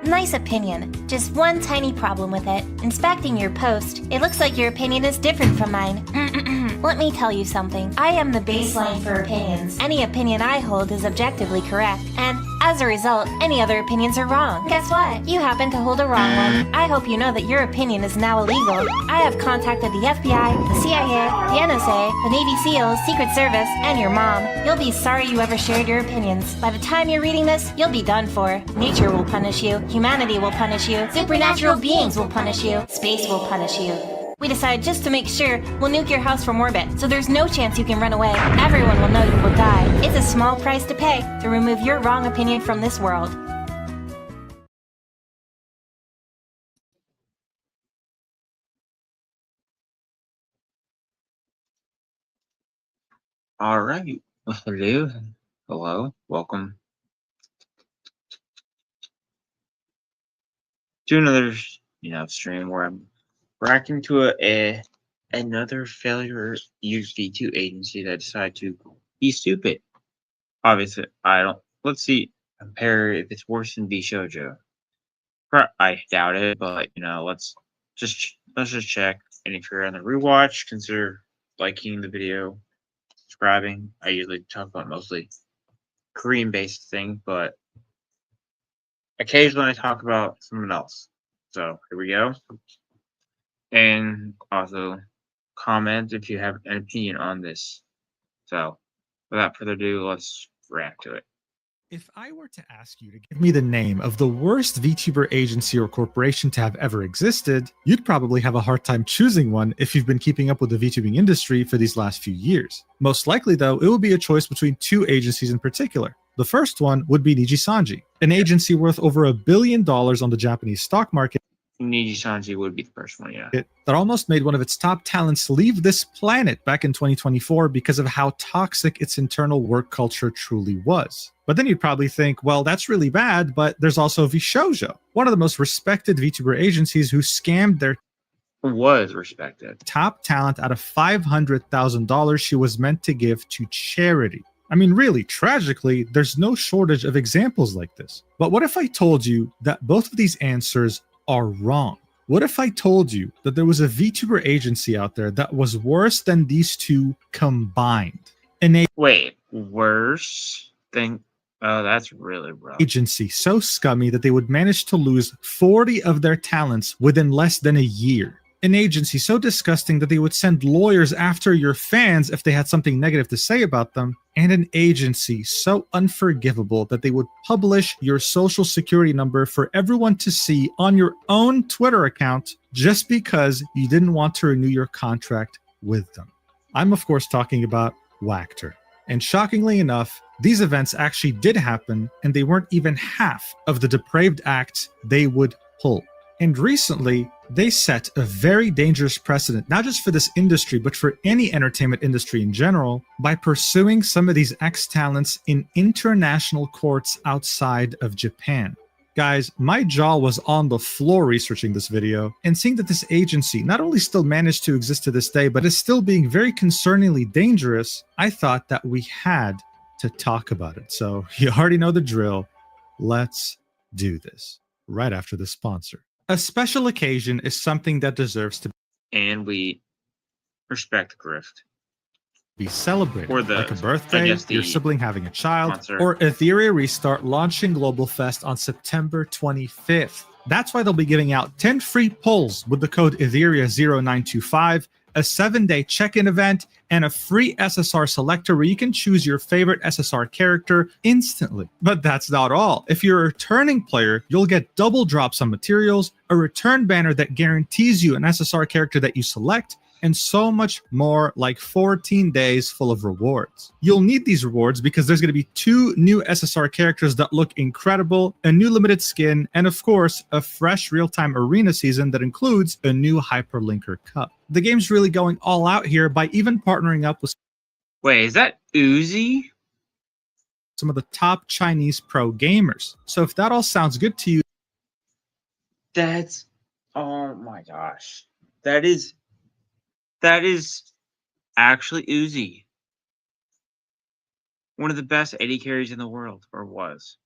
Nice opinion. Just one tiny problem with it. Inspecting your post, it looks like your opinion is different from mine. Let me tell you something. I am the baseline for opinions. Any opinion I hold is objectively correct, and as a result, any other opinions are wrong. Guess what? You happen to hold a wrong one. I hope you know that your opinion is now illegal. I have contacted the FBI, the CIA, the NSA, the Navy SEALs, Secret Service, and your mom. You'll be sorry you ever shared your opinions. By the time you're reading this, you'll be done for. Nature will punish you. Humanity will punish you. Supernatural beings will punish you. Space will punish you. We decided just to make sure we'll nuke your house from orbit, so there's no chance you can run away. Everyone will know you will die. It's a small price to pay to remove your wrong opinion from this world. All right. Hello. Welcome to another, stream where I'm reacting to another failure Vtuber agency that decided to be stupid. Obviously, I don't. Let's see. Compare if it's worse than Vshojo. I doubt it, but let's just check. And if you're on the rewatch, consider liking the video, subscribing. I usually talk about mostly Korean-based things, but occasionally I talk about something else. So here we go. And also comment if you have an opinion on this. So without further ado, let's react to it. If I were to ask you to give me the name of the worst VTuber agency or corporation to have ever existed, you'd probably have a hard time choosing one if you've been keeping up with the VTubing industry for these last few years. Most likely though, it will be a choice between two agencies in particular. The first one would be Nijisanji, an agency worth over $1 billion on the Japanese stock market. Nijisanji would be the first one, yeah. That almost made one of its top talents leave this planet back in 2024 because of how toxic its internal work culture truly was. But then you'd probably think, well, that's really bad, but there's also Vshojo, one of the most respected VTuber agencies who scammed their top talent out of $500,000 she was meant to give to charity. I mean, really, tragically, there's no shortage of examples like this. But what if I told you that both of these answers are wrong? What if I told you that there was a VTuber agency out there that was worse than these two combined? Wait, worse than... Oh, that's really rough. Agency so scummy that they would manage to lose 40 of their talents within less than a year. An agency so disgusting that they would send lawyers after your fans if they had something negative to say about them. And an agency so unforgivable that they would publish your social security number for everyone to see on your own Twitter account just because you didn't want to renew your contract with them. I'm of course talking about Vtuber. And shockingly enough, these events actually did happen, and they weren't even half of the depraved acts they would pull. And recently, they set a very dangerous precedent, not just for this industry, but for any entertainment industry in general, by pursuing some of these ex-talents in international courts outside of Japan. Guys, my jaw was on the floor researching this video, and seeing that this agency not only still managed to exist to this day, but is still being very concerningly dangerous, I thought that we had to talk about it. So you already know the drill. Let's do this right after the sponsor. A special occasion is something that deserves to and we respect grift. Be celebrated, like a birthday, your sibling having a child, sponsor. Or Ethereum Restart launching Global Fest on September 25th. That's why they'll be giving out 10 free polls with the code Etheria0925, a 7-day check-in event, and a free SSR selector where you can choose your favorite SSR character instantly. But that's not all. If you're a returning player, you'll get double drops on materials, a return banner that guarantees you an SSR character that you select, and so much more, like 14 days full of rewards. You'll need these rewards because there's going to be 2 new SSR characters that look incredible, a new limited skin, and of course, a fresh real-time arena season that includes a new Hyperlinker Cup. The game's really going all out here by even partnering up with... Wait, is that Uzi? Some of the top Chinese pro gamers. So if that all sounds good to you... That's... Oh my gosh. That is actually Uzi. One of the best AD carries in the world, or was.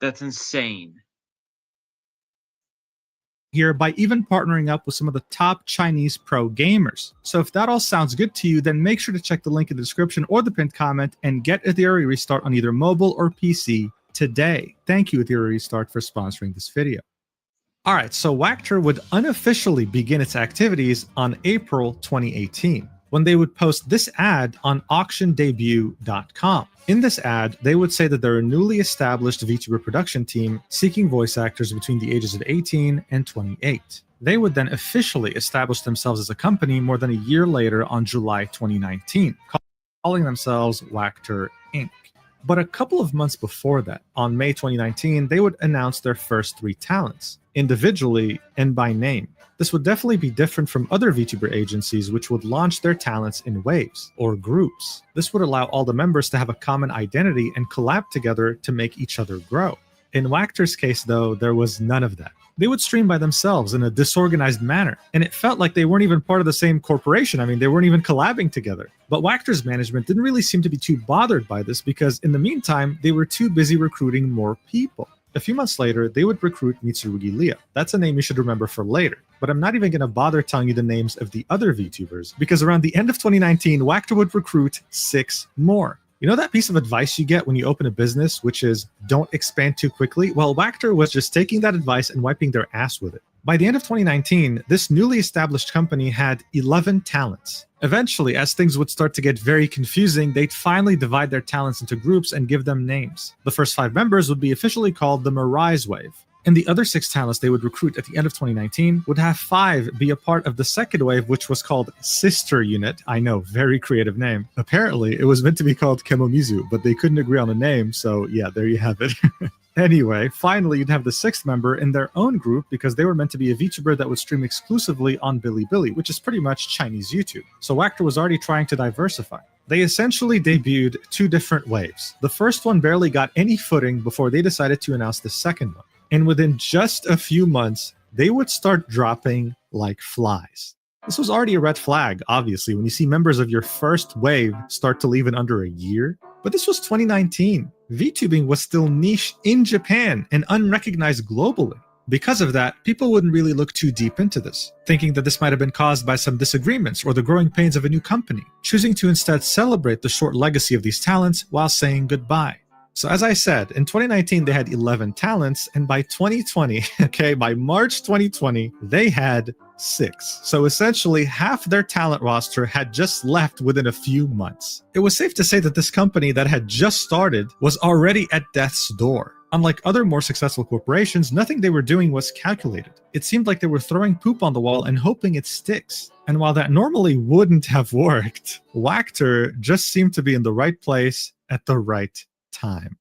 That's insane. here by even partnering up with some of the top Chinese pro gamers. So if that all sounds good to you, then make sure to check the link in the description or the pinned comment and get a Theory Restart on either mobile or PC today. Thank you, Theory Restart, for sponsoring this video. Alright, so Vtuber would unofficially begin its activities on April 2018, when they would post this ad on auctiondebut.com. In this ad, they would say that they're a newly established VTuber production team seeking voice actors between the ages of 18 and 28. They would then officially establish themselves as a company more than a year later on July 2019, calling themselves Vtuber Inc. But a couple of months before that, on May 2019, they would announce their first 3 talents, individually and by name. This would definitely be different from other VTuber agencies which would launch their talents in waves or groups. This would allow all the members to have a common identity and collab together to make each other grow. In Vtuber's case though, there was none of that. They would stream by themselves in a disorganized manner, and it felt like they weren't even part of the same corporation. I mean, they weren't even collabing together. But Vtuber's management didn't really seem to be too bothered by this because in the meantime, they were too busy recruiting more people. A few months later, they would recruit Mitsurugi Lia. That's a name you should remember for later. But I'm not even going to bother telling you the names of the other VTubers, because around the end of 2019, Vtuber would recruit 6 more. You know that piece of advice you get when you open a business, which is don't expand too quickly? Well, Vtuber was just taking that advice and wiping their ass with it. By the end of 2019, this newly established company had 11 talents. Eventually, as things would start to get very confusing, they'd finally divide their talents into groups and give them names. The first 5 members would be officially called the Mirage Wave. And the other 6 talents they would recruit at the end of 2019 would have 5 be a part of the second wave, which was called Sister Unit. I know, very creative name. Apparently, it was meant to be called Kemomizu, but they couldn't agree on a name, so yeah, there you have it. Anyway, finally, you'd have the 6th member in their own group because they were meant to be a VTuber that would stream exclusively on Bilibili, which is pretty much Chinese YouTube. So Vtuber was already trying to diversify. They essentially debuted 2 different waves. The first one barely got any footing before they decided to announce the second one. And within just a few months, they would start dropping like flies. This was already a red flag, obviously, when you see members of your first wave start to leave in under a year. But this was 2019. VTubing was still niche in Japan and unrecognized globally. Because of that, people wouldn't really look too deep into this, thinking that this might have been caused by some disagreements or the growing pains of a new company, choosing to instead celebrate the short legacy of these talents while saying goodbye. So as I said, in 2019, they had 11 talents, and by 2020, by March 2020, they had 6. So essentially, half their talent roster had just left within a few months. It was safe to say that this company that had just started was already at death's door. Unlike other more successful corporations, nothing they were doing was calculated. It seemed like they were throwing poop on the wall and hoping it sticks. And while that normally wouldn't have worked, Vtuber just seemed to be in the right place at the right time.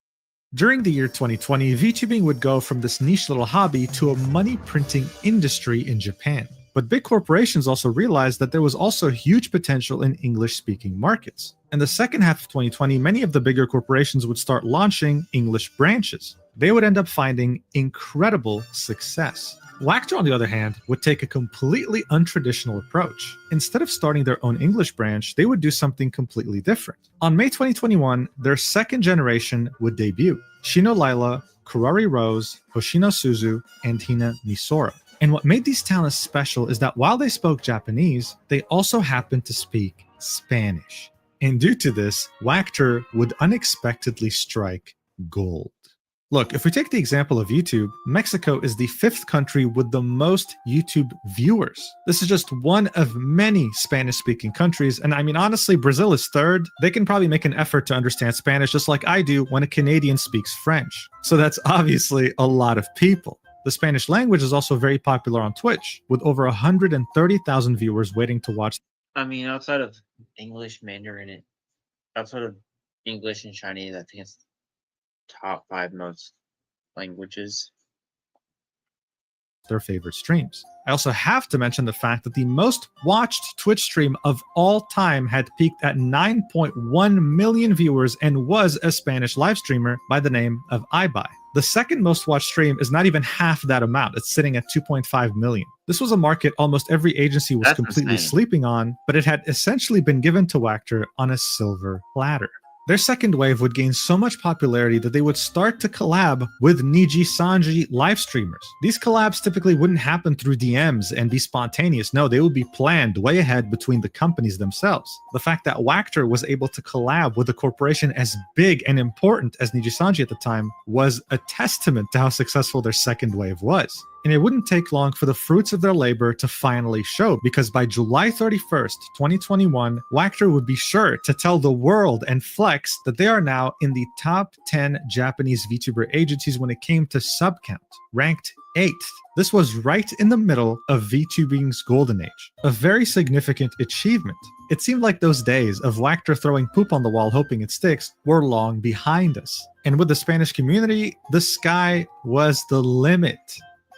During the year 2020, VTubing would go from this niche little hobby to a money printing industry in Japan. But big corporations also realized that there was also huge potential in English-speaking markets. In the second half of 2020, many of the bigger corporations would start launching English branches. They would end up finding incredible success. Vtuber, on the other hand, would take a completely untraditional approach. Instead of starting their own English branch, they would do something completely different. On May 2021, their second generation would debut. Shino Lila, Kurari Rose, Hoshino Suzu, and Hina Misora. And what made these talents special is that while they spoke Japanese, they also happened to speak Spanish. And due to this, Vtuber would unexpectedly strike gold. Look, if we take the example of YouTube, Mexico is the 5th country with the most YouTube viewers. This is just one of many Spanish-speaking countries, and I mean, honestly, Brazil is 3rd. They can probably make an effort to understand Spanish just like I do when a Canadian speaks French. So that's obviously a lot of people. The Spanish language is also very popular on Twitch, with over 130,000 viewers waiting to watch. I mean, outside of English, Mandarin, outside of English and Chinese, I think it's top 5 most languages. Their favorite streams. I also have to mention the fact that the most watched Twitch stream of all time had peaked at 9.1 million viewers and was a Spanish live streamer by the name of iBuy. The second most watched stream is not even half that amount. It's sitting at 2.5 million. This was a market almost every agency was completely sleeping on, but it had essentially been given to Vtuber on a silver platter. Their second wave would gain so much popularity that they would start to collab with Nijisanji live streamers. These collabs typically wouldn't happen through DMs and be spontaneous. No, they would be planned way ahead between the companies themselves. The fact that Vtuber was able to collab with a corporation as big and important as Nijisanji at the time was a testament to how successful their second wave was. And it wouldn't take long for the fruits of their labor to finally show, because by July 31st, 2021, Vtuber would be sure to tell the world and flex that they are now in the top 10 Japanese VTuber agencies when it came to sub count, ranked 8th. This was right in the middle of VTubing's golden age, a very significant achievement. It seemed like those days of Vtuber throwing poop on the wall hoping it sticks were long behind us. And with the Spanish community, the sky was the limit.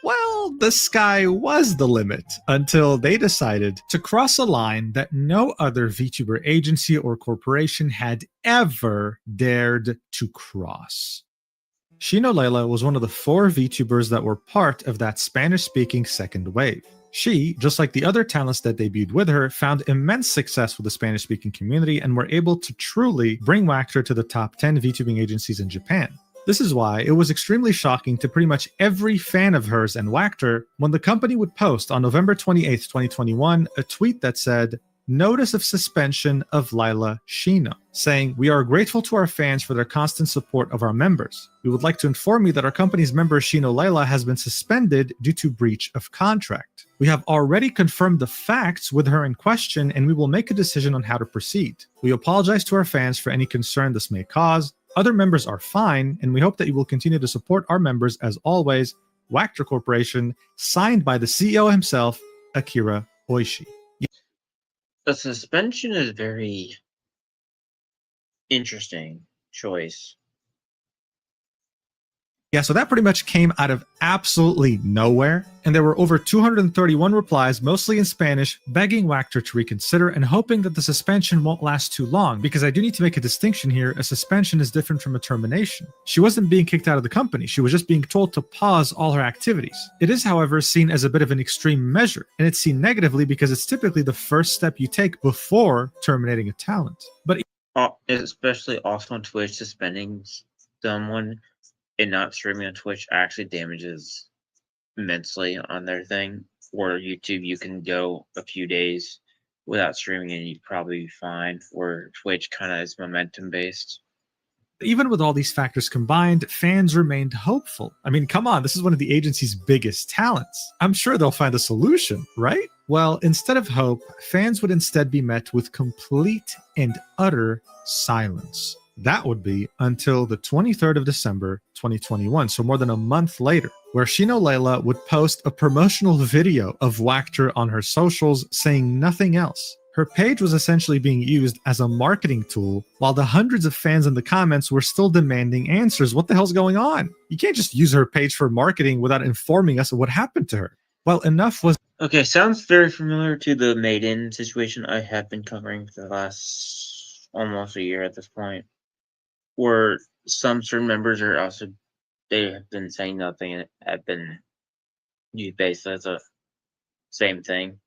Well, the sky was the limit until they decided to cross a line that no other VTuber agency or corporation had ever dared to cross. Shino Layla was one of the 4 VTubers that were part of that Spanish-speaking second wave. She, just like the other talents that debuted with her, found immense success with the Spanish-speaking community and were able to truly bring Vtuber to the top 10 VTubing agencies in Japan. This is why it was extremely shocking to pretty much every fan of hers and Vtuber when the company would post on November 28, 2021, a tweet that said, "Notice of suspension of Layla Shino," saying, "We are grateful to our fans for their constant support of our members. We would like to inform you that our company's member Shino Layla has been suspended due to breach of contract. We have already confirmed the facts with her in question, and we will make a decision on how to proceed. We apologize to our fans for any concern this may cause. Other members are fine, and we hope that you will continue to support our members as always. Vtuber Corporation," signed by the CEO himself, Akira Oishi. The suspension is very interesting choice. Yeah, so that pretty much came out of absolutely nowhere, and there were over 231 replies, mostly in Spanish, begging Vtuber to reconsider and hoping that the suspension won't last too long, because I do need to make a distinction here. A suspension is different from a termination. She wasn't being kicked out of the company, she was just being told to pause all her activities. It is, however, seen as a bit of an extreme measure, and it's seen negatively because it's typically the first step you take before terminating a talent. But especially also on Twitch, suspending someone and not streaming on Twitch actually damages immensely on their thing. Or YouTube, you can go a few days without streaming and you'd probably be fine. Or Twitch kind of is momentum based. even with all these factors combined, fans remained hopeful. I mean, come on, this is one of the agency's biggest talents. I'm sure they'll find a solution, right? Well, instead of hope, fans would instead be met with complete and utter silence. That would be until the 23rd of December, 2021, so more than a month later, where Shino Layla would post a promotional video of Vtuber on her socials saying nothing else. Her page was essentially being used as a marketing tool, while the hundreds of fans in the comments were still demanding answers. What the hell's going on? You can't just use her page for marketing without informing us of what happened to her. Well, enough was... Okay, sounds very familiar to the MADEIN situation I have been covering for the last almost a year at this point, where some certain members are also, they have been saying nothing and have been used basically as a same thing.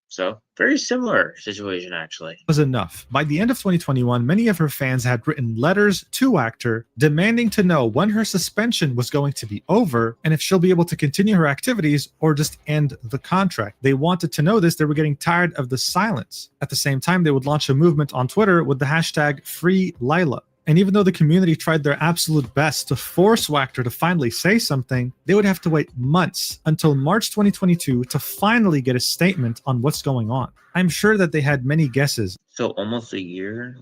So, very similar situation, actually. Was enough. By the end of 2021, many of her fans had written letters to Vtuber demanding to know when her suspension was going to be over and if she'll be able to continue her activities or just end the contract. They wanted to know this. They were getting tired of the silence. At the same time, they would launch a movement on Twitter with the hashtag #FreeLayla. And even though the community tried their absolute best to force Vtuber to finally say something, they would have to wait months until March 2022 to finally get a statement on what's going on. I'm sure that they had many guesses. So almost a year?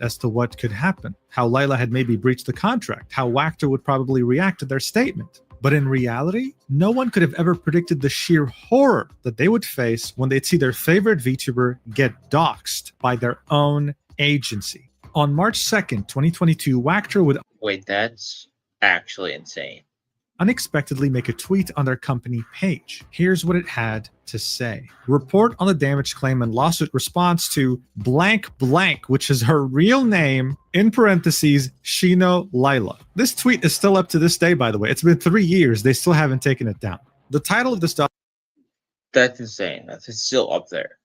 As to what could happen, how Layla had maybe breached the contract, how Vtuber would probably react to their statement. But in reality, no one could have ever predicted the sheer horror that they would face when they'd see their favorite VTuber get doxxed by their own agency. On March 2nd, 2022, Vtuber would... Wait, that's actually insane. ...unexpectedly make a tweet on their company page. Here's what it had to say. Report on the damage claim and lawsuit response to blank blank, which is her real name, in parentheses, Shino Layla. This tweet is still up to this day, by the way. It's been 3 years. They still haven't taken it down. The title of this document... That's insane. That's still up there.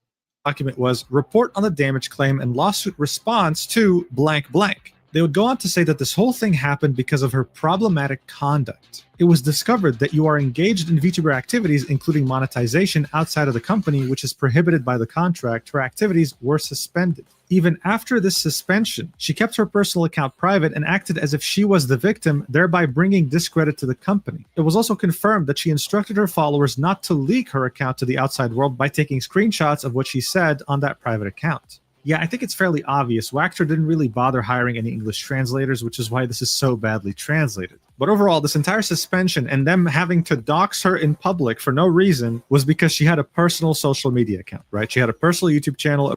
document was report on the damage claim and lawsuit response to blank blank. They would go on to say that this whole thing happened because of her problematic conduct. It was discovered that you are engaged in VTuber activities, including monetization outside of the company, which is prohibited by the contract. Her activities were suspended. Even after this suspension, she kept her personal account private and acted as if she was the victim, thereby bringing discredit to the company. It was also confirmed that she instructed her followers not to leak her account to the outside world by taking screenshots of what she said on that private account. Yeah, I think it's fairly obvious. Vtuber didn't really bother hiring any English translators, which is why this is so badly translated. But overall, this entire suspension and them having to dox her in public for no reason was because she had a personal social media account, right? She had a personal YouTube channel.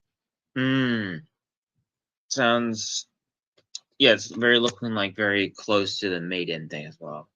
Sounds... Yeah, it's very looking like very close to the MADEIN thing as well.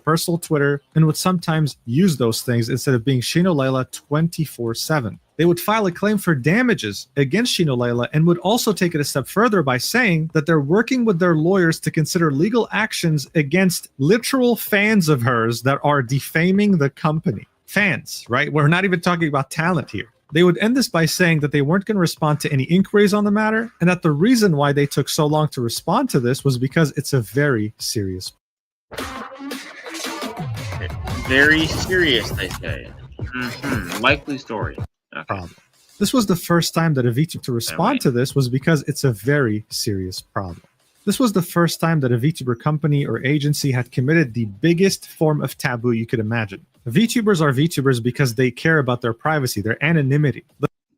Personal Twitter, and would sometimes use those things instead of being Shino Layla 24/7. They would file a claim for damages against Shino Layla and would also take it a step further by saying that they're working with their lawyers to consider legal actions against literal fans of hers that are defaming the company. Fans, right? We're not even talking about talent here. They would end this by saying that they weren't going to respond to any inquiries on the matter, and that the reason why they took so long to respond to this was because it's a very serious Very serious, they say. Likely story. Okay. problem. This was the first time that a VTuber to respond to this was because it's a very serious problem. This was the first time that a VTuber company or agency had committed the biggest form of taboo you could imagine. VTubers are VTubers because they care about their privacy, their anonymity.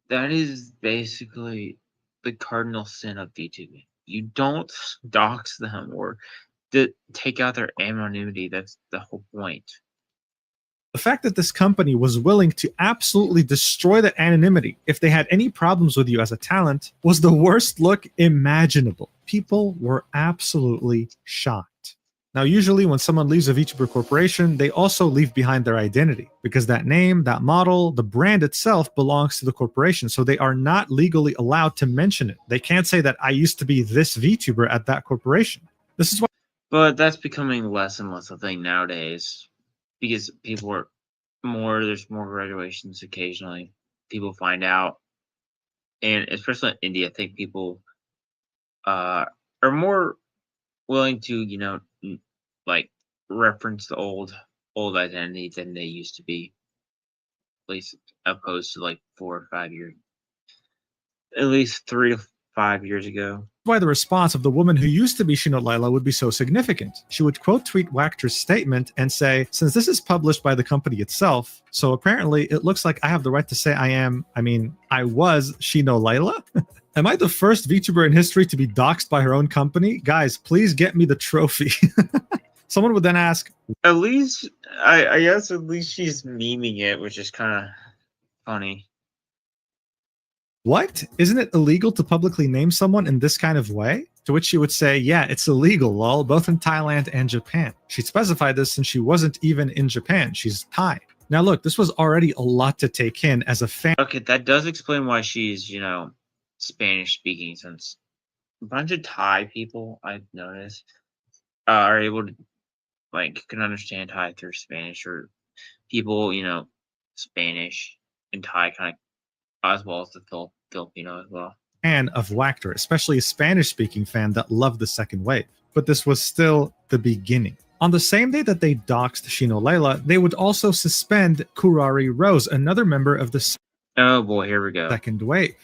That is basically the cardinal sin of VTubing. You don't dox them or take out their anonymity. That's the whole point. The fact that this company was willing to absolutely destroy that anonymity if they had any problems with you as a talent was the worst look imaginable. People were absolutely shocked. Now, usually when someone leaves a VTuber corporation, they also leave behind their identity because that name, that model, the brand itself belongs to the corporation. So they are not legally allowed to mention it. They can't say that I used to be this VTuber at that corporation. This is why. But that's becoming less and less a thing nowadays. Because people are there's more graduations occasionally. People find out. And especially in India, I think people are more willing to, like, reference the old identity than they used to be. At least opposed to like 4 or 5 years. At least 3 to 5 years ago. Why the response of the woman who used to be Shino Layla would be so significant. She would quote tweet Vtuber's statement and say, since this is published by the company itself, so apparently it looks like I have the right to say I was Shino Layla? Am I the first VTuber in history to be doxxed by her own company? Guys, please get me the trophy. Someone would then ask, at least, I guess at least she's memeing it, which is kind of funny. What? Isn't it illegal to publicly name someone in this kind of way? To which she would say, yeah, it's illegal, lol, both in Thailand and Japan. She'd specified this since she wasn't even in Japan. She's Thai. Now look, this was already a lot to take in as a fan. Okay, that does explain why she's, Spanish speaking, since a bunch of Thai people, I've noticed, are able to, can understand Thai through Spanish, or people, Spanish and Thai kind of, as well as the Filipino as well. Fan of Vtuber, especially a Spanish-speaking fan that loved the second wave. But this was still the beginning. On the same day that they doxed Shino Layla, they would also suspend Kurari Rose, another member of the oh boy, here we go. second wave.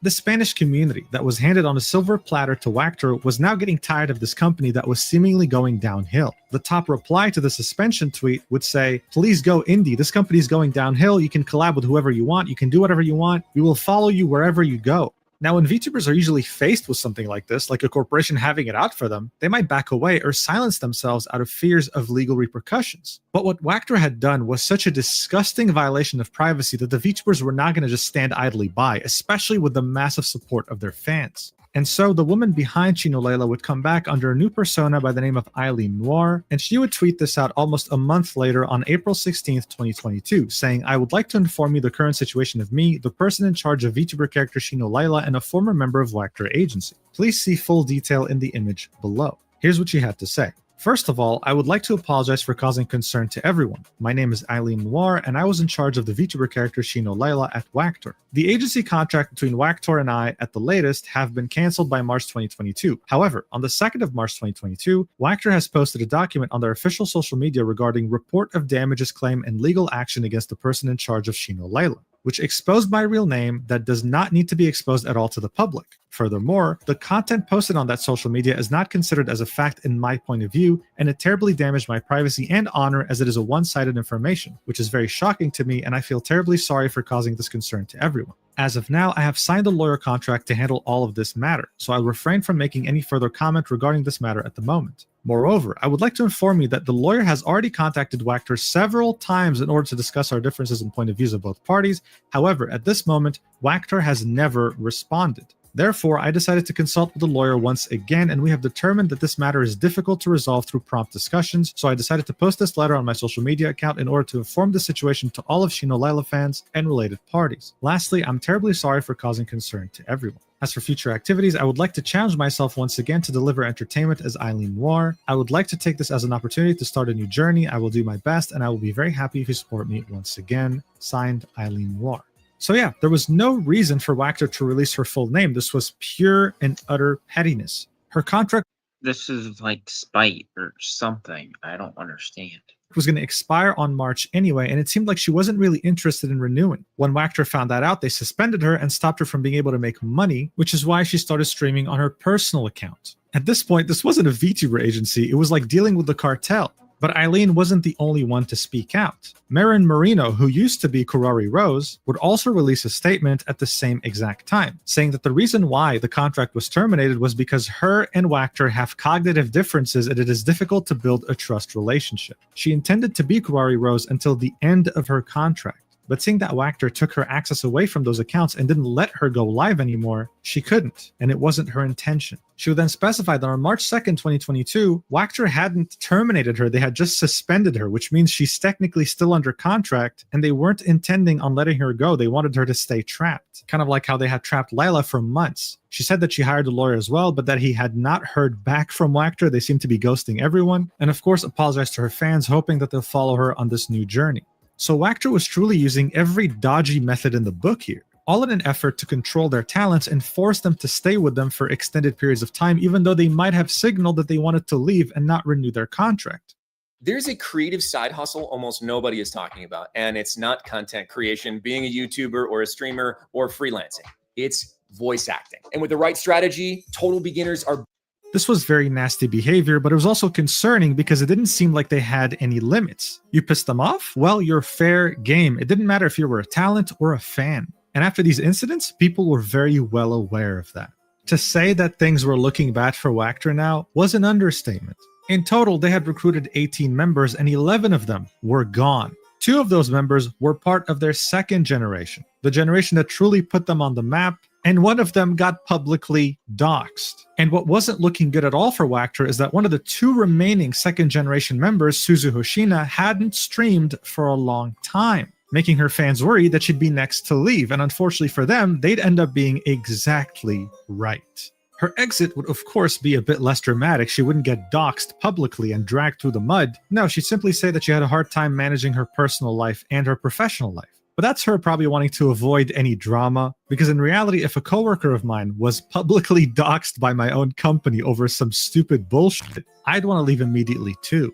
The Spanish community that was handed on a silver platter to Vtuber was now getting tired of this company that was seemingly going downhill. The top reply to the suspension tweet would say, please go indie, this company is going downhill, you can collab with whoever you want, you can do whatever you want, we will follow you wherever you go. Now, when VTubers are usually faced with something like this, like a corporation having it out for them, they might back away or silence themselves out of fears of legal repercussions. But what Vtuber had done was such a disgusting violation of privacy that the VTubers were not going to just stand idly by, especially with the massive support of their fans. And so the woman behind Shino Layla would come back under a new persona by the name of Eileen Noir, and she would tweet this out almost a month later on April 16th, 2022, saying, I would like to inform you the current situation of me, the person in charge of VTuber character Shino Layla, and a former member of Vtuber Agency. Please see full detail in the image below. Here's what she had to say. First of all, I would like to apologize for causing concern to everyone. My name is Eileen Noir, and I was in charge of the VTuber character Shino Layla at Wactor. The agency contract between Wactor and I, at the latest, have been cancelled by March 2022. However, on the 2nd of March 2022, Wactor has posted a document on their official social media regarding report of damages claim and legal action against the person in charge of Shino Layla, which exposed my real name that does not need to be exposed at all to the public. Furthermore, the content posted on that social media is not considered as a fact in my point of view, and it terribly damaged my privacy and honor as it is a one-sided information, which is very shocking to me, and I feel terribly sorry for causing this concern to everyone. As of now, I have signed a lawyer contract to handle all of this matter, so I'll refrain from making any further comment regarding this matter at the moment. Moreover, I would like to inform you that the lawyer has already contacted Wactor several times in order to discuss our differences in point of views of both parties. However, at this moment, Wactor has never responded. Therefore, I decided to consult with the lawyer once again, and we have determined that this matter is difficult to resolve through prompt discussions, so I decided to post this letter on my social media account in order to inform the situation to all of Shino Layla fans and related parties. Lastly, I'm terribly sorry for causing concern to everyone. As for future activities, I would like to challenge myself once again to deliver entertainment as Eileen Noir. I would like to take this as an opportunity to start a new journey. I will do my best, and I will be very happy if you support me once again. Signed, Eileen Noir. So yeah, there was no reason for Wactor to release her full name. This was pure and utter pettiness. Her contract This is like spite or something. I don't understand. was going to expire on March anyway, and it seemed like she wasn't really interested in renewing. When Wactor found that out, they suspended her and stopped her from being able to make money, which is why she started streaming on her personal account. At this point, this wasn't a VTuber agency, it was like dealing with the cartel. But Eileen wasn't the only one to speak out. Marin Marino, who used to be Kurari Rose, would also release a statement at the same exact time, saying that the reason why the contract was terminated was because her and Wactor have cognitive differences and it is difficult to build a trust relationship. She intended to be Kurari Rose until the end of her contract. But seeing that Wactor took her access away from those accounts and didn't let her go live anymore, she couldn't, and it wasn't her intention. She would then specify that on March 2nd, 2022, Wactor hadn't terminated her, they had just suspended her, which means she's technically still under contract, and they weren't intending on letting her go. They wanted her to stay trapped, kind of like how they had trapped Layla for months. She said that she hired a lawyer as well, but that he had not heard back from Wactor. They seem to be ghosting everyone, and of course apologized to her fans, hoping that they'll follow her on this new journey. So Wactor was truly using every dodgy method in the book here, all in an effort to control their talents and force them to stay with them for extended periods of time, even though they might have signaled that they wanted to leave and not renew their contract. There's a creative side hustle almost nobody is talking about, and it's not content creation, being a YouTuber or a streamer or freelancing. It's voice acting. And with the right strategy, total beginners are... This was very nasty behavior, but it was also concerning because it didn't seem like they had any limits. You pissed them off? Well, you're fair game. It didn't matter if you were a talent or a fan. And after these incidents, people were very well aware of that. To say that things were looking bad for Wactor now was an understatement. In total, they had recruited 18 members and 11 of them were gone. 2 of those members were part of their second generation, the generation that truly put them on the map, and one of them got publicly doxxed. And what wasn't looking good at all for Wactor is that one of the 2 remaining second generation members, Suzu Hoshina, hadn't streamed for a long time, making her fans worry that she'd be next to leave. And unfortunately for them, they'd end up being exactly right. Her exit would of course be a bit less dramatic. She wouldn't get doxxed publicly and dragged through the mud. No, she'd simply say that she had a hard time managing her personal life and her professional life. But that's her probably wanting to avoid any drama, because in reality, if a coworker of mine was publicly doxxed by my own company over some stupid bullshit, I'd want to leave immediately too.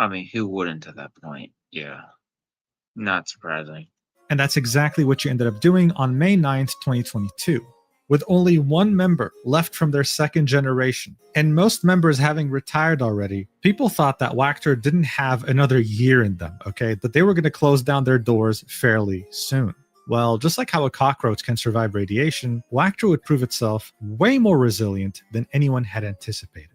I mean, who wouldn't at that point? Yeah. Not surprising. And that's exactly what you ended up doing on May 9th, 2022. With only 1 member left from their second generation, and most members having retired already, people thought that Wactor didn't have another year in them, okay? That they were going to close down their doors fairly soon. Well, just like how a cockroach can survive radiation, Wactor would prove itself way more resilient than anyone had anticipated.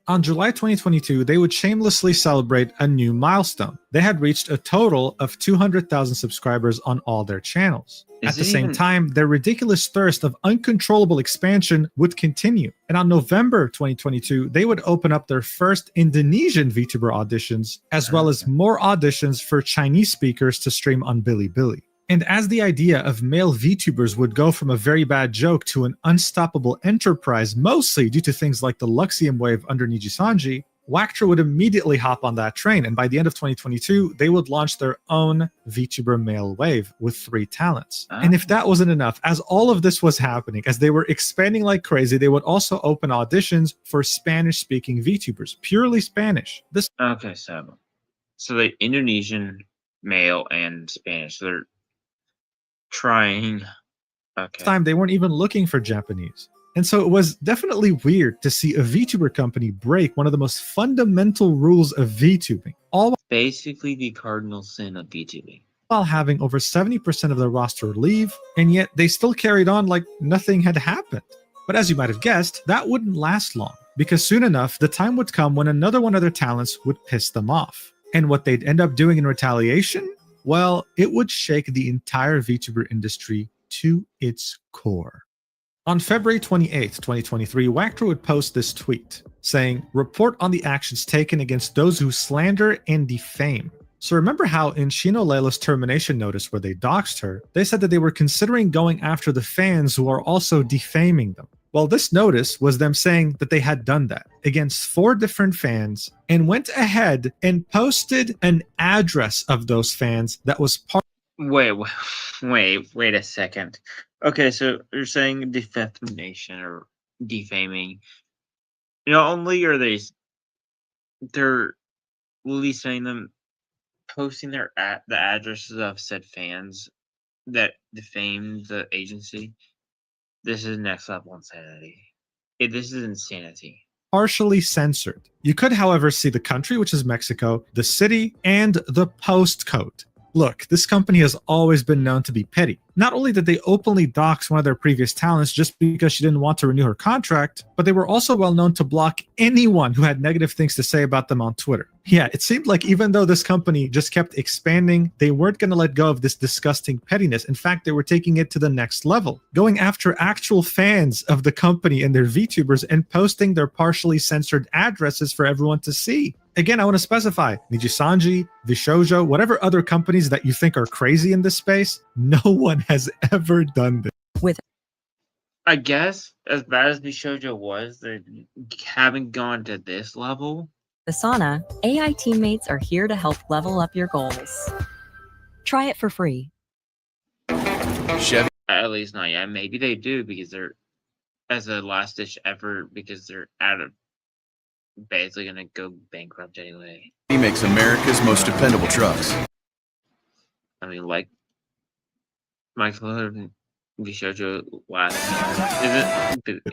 On July 2022, they would shamelessly celebrate a new milestone. They had reached a total of 200,000 subscribers on all their channels. At the same time, their ridiculous thirst of uncontrollable expansion would continue. And on November 2022, they would open up their first Indonesian VTuber auditions, as well as more auditions for Chinese speakers to stream on Bilibili. And as the idea of male VTubers would go from a very bad joke to an unstoppable enterprise, mostly due to things like the Luxium wave under Nijisanji, Wactor would immediately hop on that train, and by the end of 2022, they would launch their own VTuber male wave with 3 talents. And if that wasn't enough, as all of this was happening, as they were expanding like crazy, they would also open auditions for Spanish-speaking VTubers, purely Spanish. Okay, so the Indonesian, male, and Spanish, they're trying. Okay. Time they weren't even looking for Japanese. And so it was definitely weird to see a VTuber company break one of the most fundamental rules of VTubing, all Basically the cardinal sin of VTubing. while having over 70% of their roster leave, and yet they still carried on like nothing had happened. But as you might have guessed, that wouldn't last long, because soon enough, the time would come when another one of their talents would piss them off. And what they'd end up doing in retaliation? Well, it would shake the entire VTuber industry to its core. On February 28, 2023, Wactor would post this tweet saying, "Report on the actions taken against those who slander and defame." So remember how in Shino Leila's termination notice where they doxed her, they said that they were considering going after the fans who are also defaming them. Well, this notice was them saying that they had done that against 4 different fans and went ahead and posted an address of those fans that was part. Wait a second. Okay, so you're saying defamation or defaming. Not only are they're literally saying them posting the addresses of said fans that defame the agency. This is next level insanity. This is insanity. Partially censored. You could, however, see the country, which is Mexico, the city, and the postcode. Look, this company has always been known to be petty. Not only did they openly dox one of their previous talents just because she didn't want to renew her contract, but they were also well known to block anyone who had negative things to say about them on Twitter. Yeah, it seemed like even though this company just kept expanding, they weren't going to let go of this disgusting pettiness. In fact, they were taking it to the next level, going after actual fans of the company and their VTubers and posting their partially censored addresses for everyone to see. Again, I want to specify, Nijisanji, Vshojo, whatever other companies that you think are crazy in this space, no one has ever done this. I guess, as bad as Vshojo was, they haven't gone to this level. Asana, AI teammates are here to help level up your goals. Try it for free. Chevy. At least not yet. Maybe they do because they're, as a last-ditch effort, because they're out of, basically going to go bankrupt anyway. He makes America's most dependable trucks. I mean, like Michael Vshojo last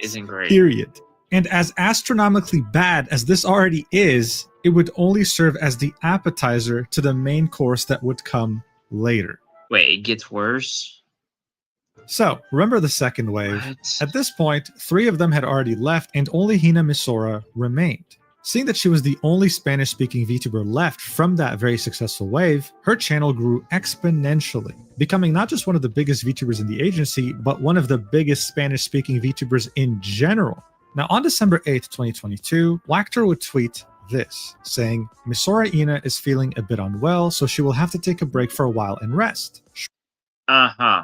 isn't great. Period. And as astronomically bad as this already is, it would only serve as the appetizer to the main course that would come later. Wait, it gets worse? So, remember the second wave. What? At this point, 3 of them had already left and only Hina Misora remained. Seeing that she was the only Spanish-speaking VTuber left from that very successful wave, her channel grew exponentially, becoming not just one of the biggest VTubers in the agency, but one of the biggest Spanish-speaking VTubers in general. Now, on December 8th, 2022, Wactor would tweet this, saying, "Misora Ina is feeling a bit unwell, so she will have to take a break for a while and rest." Uh-huh.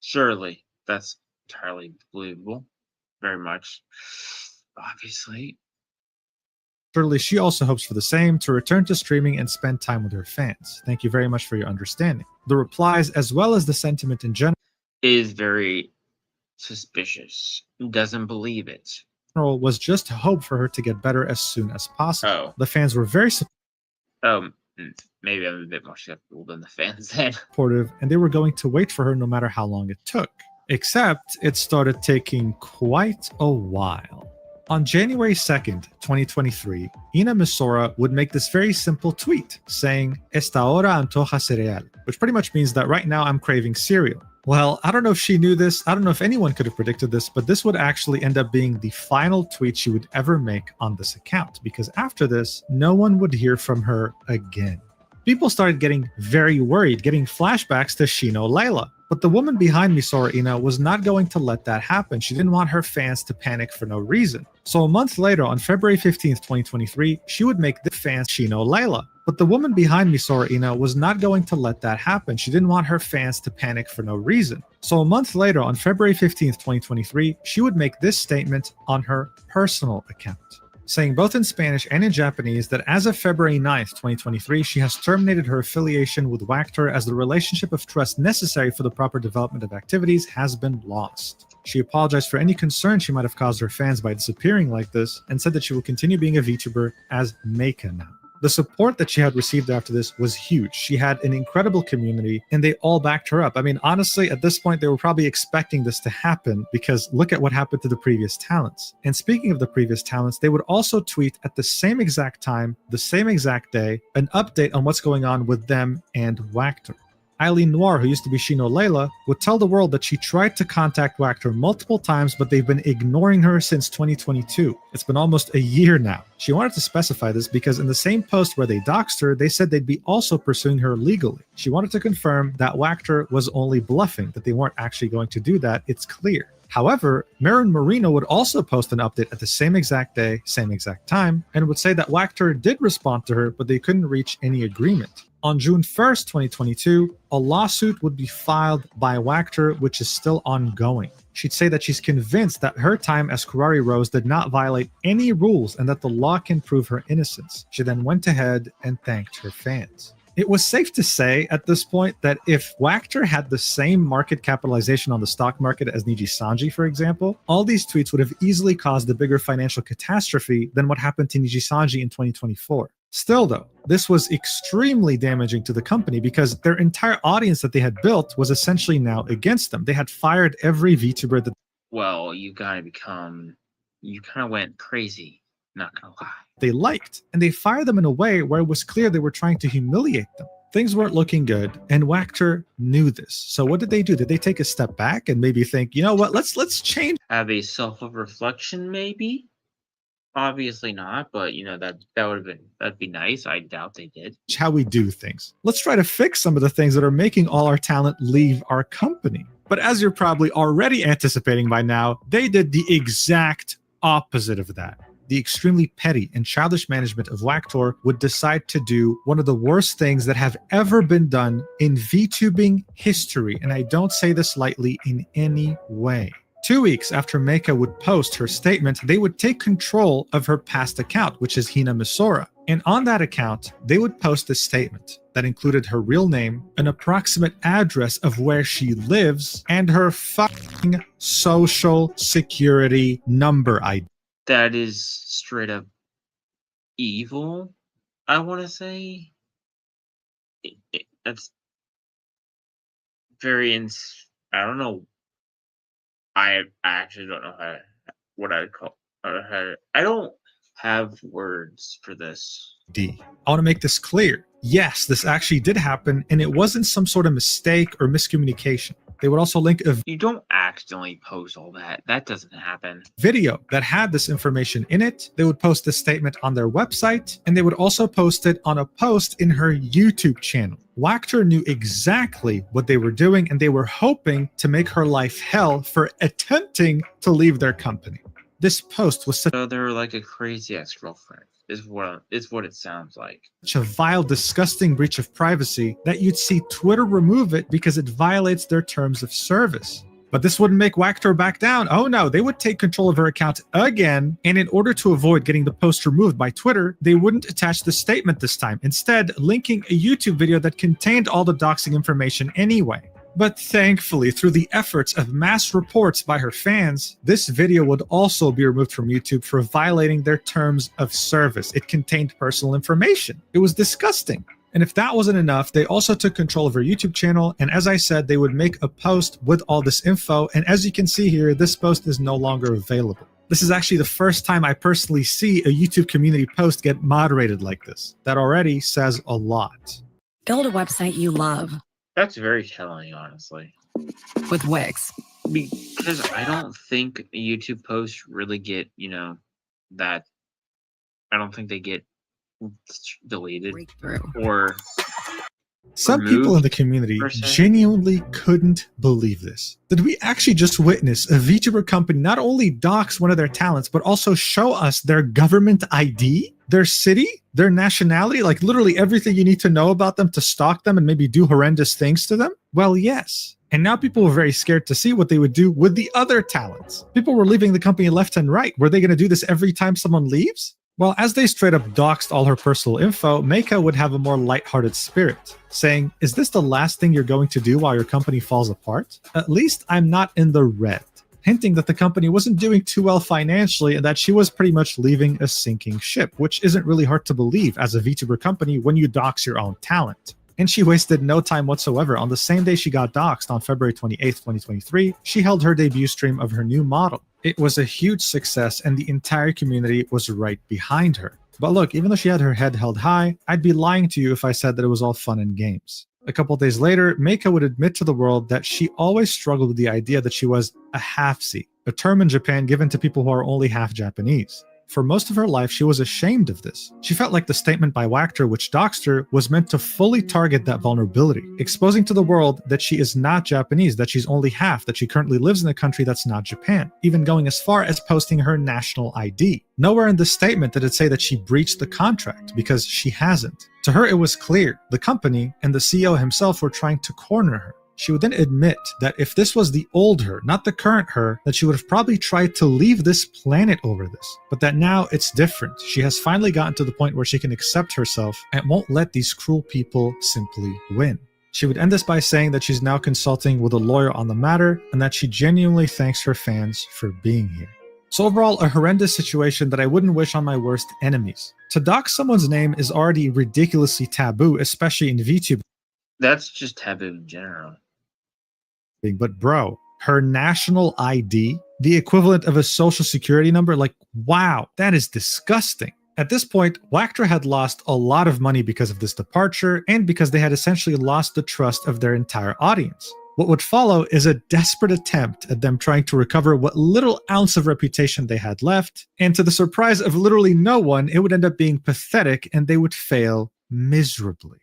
Surely. That's entirely believable. Very much. Obviously. Surely she also hopes for the same, to return to streaming and spend time with her fans. Thank you very much for your understanding. The replies, as well as the sentiment in general, Is very suspicious. Doesn't believe it. was just hope for her to get better as soon as possible. Oh. The fans were very Maybe I'm a bit more skeptical than the fans then. supportive, and they were going to wait for her no matter how long it took. Except it started taking quite a while. On January 2nd, 2023, Ina Misora would make this very simple tweet saying, "Esta hora antoja cereal," which pretty much means that right now I'm craving cereal. Well, I don't know if she knew this, I don't know if anyone could have predicted this, but this would actually end up being the final tweet she would ever make on this account, because after this, no one would hear from her again. People started getting very worried, getting flashbacks to Shino Leila. But the woman behind Misora Ina was not going to let that happen. She didn't want her fans to panic for no reason. So a month later, on February 15th, 2023, she would make the fans Shino Leila. But the woman behind Misora Ina was not going to let that happen. She didn't want her fans to panic for no reason. So a month later, on February 15th, 2023, she would make this statement on her personal account. saying both in Spanish and in Japanese that as of February 9th, 2023, she has terminated her affiliation with Vtuber as the relationship of trust necessary for the proper development of activities has been lost. She apologized for any concern she might have caused her fans by disappearing like this, and said that she will continue being a VTuber as Meika now. The support that she had received after this was huge. She had an incredible community, and they all backed her up. I mean, honestly, at this point, they were probably expecting this to happen, because look at what happened to the previous talents. And speaking of the previous talents, they would also tweet at the same exact time, the same exact day, an update on what's going on with them and Vtuber. Eileen Noir, who used to be Shino Layla, would tell the world that she tried to contact Vtuber multiple times, but they've been ignoring her since 2022. It's been almost a year now. She wanted to specify this because in the same post where they doxed her, they said they'd be also pursuing her legally. She wanted to confirm that Vtuber was only bluffing, that they weren't actually going to do that. It's clear. However, Marin Marino would also post an update at the same exact day, same exact time, and would say that Vtuber did respond to her, but they couldn't reach any agreement. On June 1st, 2022, a lawsuit would be filed by Vtuber, which is still ongoing. She'd say that she's convinced that her time as Kurari Rose did not violate any rules and that the law can prove her innocence. She then went ahead and thanked her fans. It was safe to say at this point that if Vtuber had the same market capitalization on the stock market as Nijisanji, for example, all these tweets would have easily caused a bigger financial catastrophe than what happened to Nijisanji in 2024. Still though, this was extremely damaging to the company because their entire audience that they had built was essentially now against them. They had fired every VTuber that Well, you kind of went crazy, not gonna lie. they liked, and they fired them in a way where it was clear they were trying to humiliate them. Things weren't looking good, and Vtuber knew this. So what did they do? Did they take a step back and maybe think, you know what, let's change Have a self-reflection, maybe? Obviously not, but that'd be nice. I doubt they did. how we do things. Let's try to fix some of the things that are making all our talent leave our company. But as you're probably already anticipating by now, they did the exact opposite of that. The extremely petty and childish management of Vtuber would decide to do one of the worst things that have ever been done in VTubing history, and I don't say this lightly in any way. 2 weeks after Meika would post her statement, they would take control of her past account, which is Hina Misora. And on that account, they would post a statement that included her real name, an approximate address of where she lives, and her fucking social security number ID. That is straight up evil, I want to say. That's very I don't know. I actually don't know what I'd call. I don't have words for this. I want to make this clear. Yes, this actually did happen, and it wasn't some sort of mistake or miscommunication. They would also link a You don't accidentally post all that. That doesn't happen. video that had this information in it. They would post this statement on their website, and they would also post it on a post in her YouTube channel. Vtuber knew exactly what they were doing, and they were hoping to make her life hell for attempting to leave their company. This post was such So they're like a crazy ex-girlfriend, is what it sounds like. a vile, disgusting breach of privacy that you'd see Twitter remove it because it violates their terms of service. But this wouldn't make Vtuber back down. Oh no, they would take control of her account again, and in order to avoid getting the post removed by Twitter, they wouldn't attach the statement this time, instead linking a YouTube video that contained all the doxing information anyway. But thankfully, through the efforts of mass reports by her fans, this video would also be removed from YouTube for violating their terms of service. It contained personal information. It was disgusting. And if that wasn't enough, they also took control of her YouTube channel, and as I said, they would make a post with all this info, and as you can see here, this post is no longer available. This is actually the first time I personally see a YouTube community post get moderated like this. That already says a lot. Build a website you love That's very telling, honestly. with Wix. Because I don't think YouTube posts really get, that. I don't think they get deleted Breakthrough. or Some removed, people in the community per se. genuinely couldn't believe this. Did we actually just witness a VTuber company not only dox one of their talents, but also show us their government ID? their city, their nationality, like literally everything you need to know about them to stalk them and maybe do horrendous things to them? Well, yes. And now people were very scared to see what they would do with the other talents. People were leaving the company left and right. Were they going to do this every time someone leaves? Well, as they straight up doxed all her personal info, Meika would have a more lighthearted spirit, saying, "Is this the last thing you're going to do while your company falls apart? At least I'm not in the red." Hinting that the company wasn't doing too well financially and that she was pretty much leaving a sinking ship, which isn't really hard to believe as a VTuber company when you dox your own talent. And she wasted no time whatsoever. On the same day she got doxed, on February 28th, 2023, she held her debut stream of her new model. It was a huge success and the entire community was right behind her. But look, even though she had her head held high, I'd be lying to you if I said that it was all fun and games. A couple days later, Meika would admit to the world that she always struggled with the idea that she was a half-C, a term in Japan given to people who are only half Japanese. For most of her life, she was ashamed of this. She felt like the statement by Vtuber, which doxed her, was meant to fully target that vulnerability, exposing to the world that she is not Japanese, that she's only half, that she currently lives in a country that's not Japan, even going as far as posting her national ID. Nowhere in the statement did it say that she breached the contract, because she hasn't. To her, it was clear. The company and the CEO himself were trying to corner her. She would then admit that if this was the old her, not the current her, that she would have probably tried to leave this planet over this. But that now it's different. She has finally gotten to the point where she can accept herself and won't let these cruel people simply win. She would end this by saying that she's now consulting with a lawyer on the matter and that she genuinely thanks her fans for being here. So overall, a horrendous situation that I wouldn't wish on my worst enemies. To dox someone's name is already ridiculously taboo, especially in VTuber. That's just taboo in general. But bro, her national ID, the equivalent of a social security number, like, wow, that is disgusting. At this point, Vtuber had lost a lot of money because of this departure and because they had essentially lost the trust of their entire audience. What would follow is a desperate attempt at them trying to recover what little ounce of reputation they had left, and to the surprise of literally no one, it would end up being pathetic and they would fail miserably.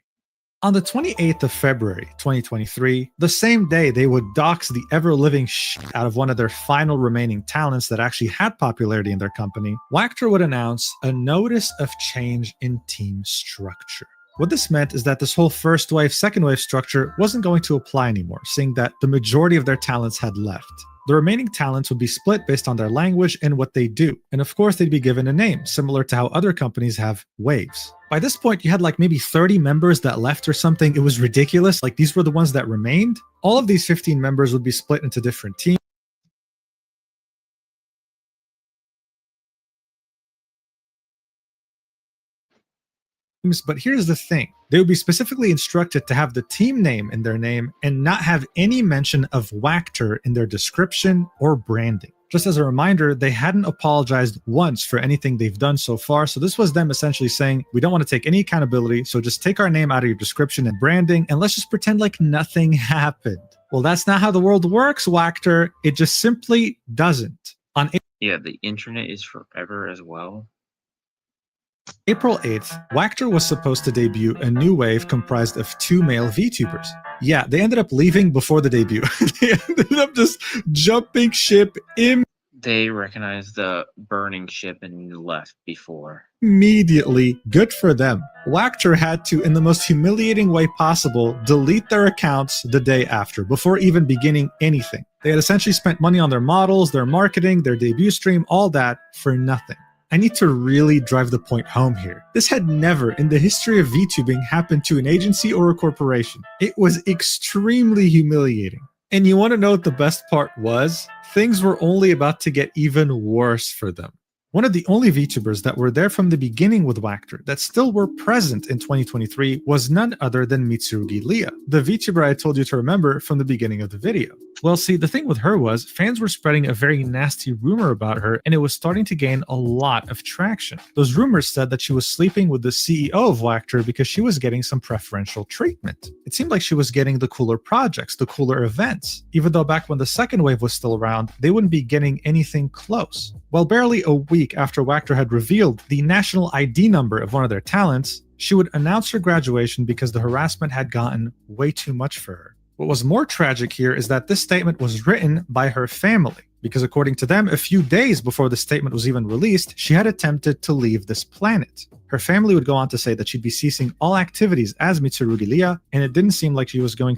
On the 28th of February, 2023, the same day they would dox the ever-living shit out of one of their final remaining talents that actually had popularity in their company, Vtuber would announce a notice of change in team structure. What this meant is that this whole first wave, second wave structure wasn't going to apply anymore, seeing that the majority of their talents had left. The remaining talents would be split based on their language and what they do. And of course, they'd be given a name, similar to how other companies have waves. By this point, you had like maybe 30 members that left or something. It was ridiculous. Like these were the ones that remained. All of these 15 members would be split into different teams. But here's the thing. They would be specifically instructed to have the team name in their name and not have any mention of Vtuber in their description or branding. Just as a reminder, they hadn't apologized once for anything they've done so far, so this was them essentially saying, we don't want to take any accountability, so just take our name out of your description and branding, and let's just pretend like nothing happened. Well, that's not how the world works, Vtuber. It just simply doesn't. Yeah, the internet is forever as well. April 8th, Vtuber was supposed to debut a new wave comprised of 2 male VTubers. Yeah, they ended up leaving before the debut. They ended up just jumping ship They recognized the burning ship and left before. immediately. Good for them. Vtuber had to, in the most humiliating way possible, delete their accounts the day after, before even beginning anything. They had essentially spent money on their models, their marketing, their debut stream, all that for nothing. I need to really drive the point home here. This had never, in the history of VTubing, happened to an agency or a corporation. It was extremely humiliating. And you want to know what the best part was? Things were only about to get even worse for them. One of the only VTubers that were there from the beginning with Vtuber that still were present in 2023 was none other than Mitsurugi Leah, the VTuber I told you to remember from the beginning of the video. Well, see, the thing with her was fans were spreading a very nasty rumor about her, and it was starting to gain a lot of traction. Those rumors said that she was sleeping with the CEO of Vtuber because she was getting some preferential treatment. It seemed like she was getting the cooler projects, the cooler events, even though back when the second wave was still around, they wouldn't be getting anything close. Well, barely a week after Vtuber had revealed the national ID number of one of their talents, she would announce her graduation because the harassment had gotten way too much for her. What was more tragic here is that this statement was written by her family. because according to them, a few days before the statement was even released, she had attempted to leave this planet. Her family would go on to say that she'd be ceasing all activities as Mitsurugi Lia, and it didn't seem like she was going.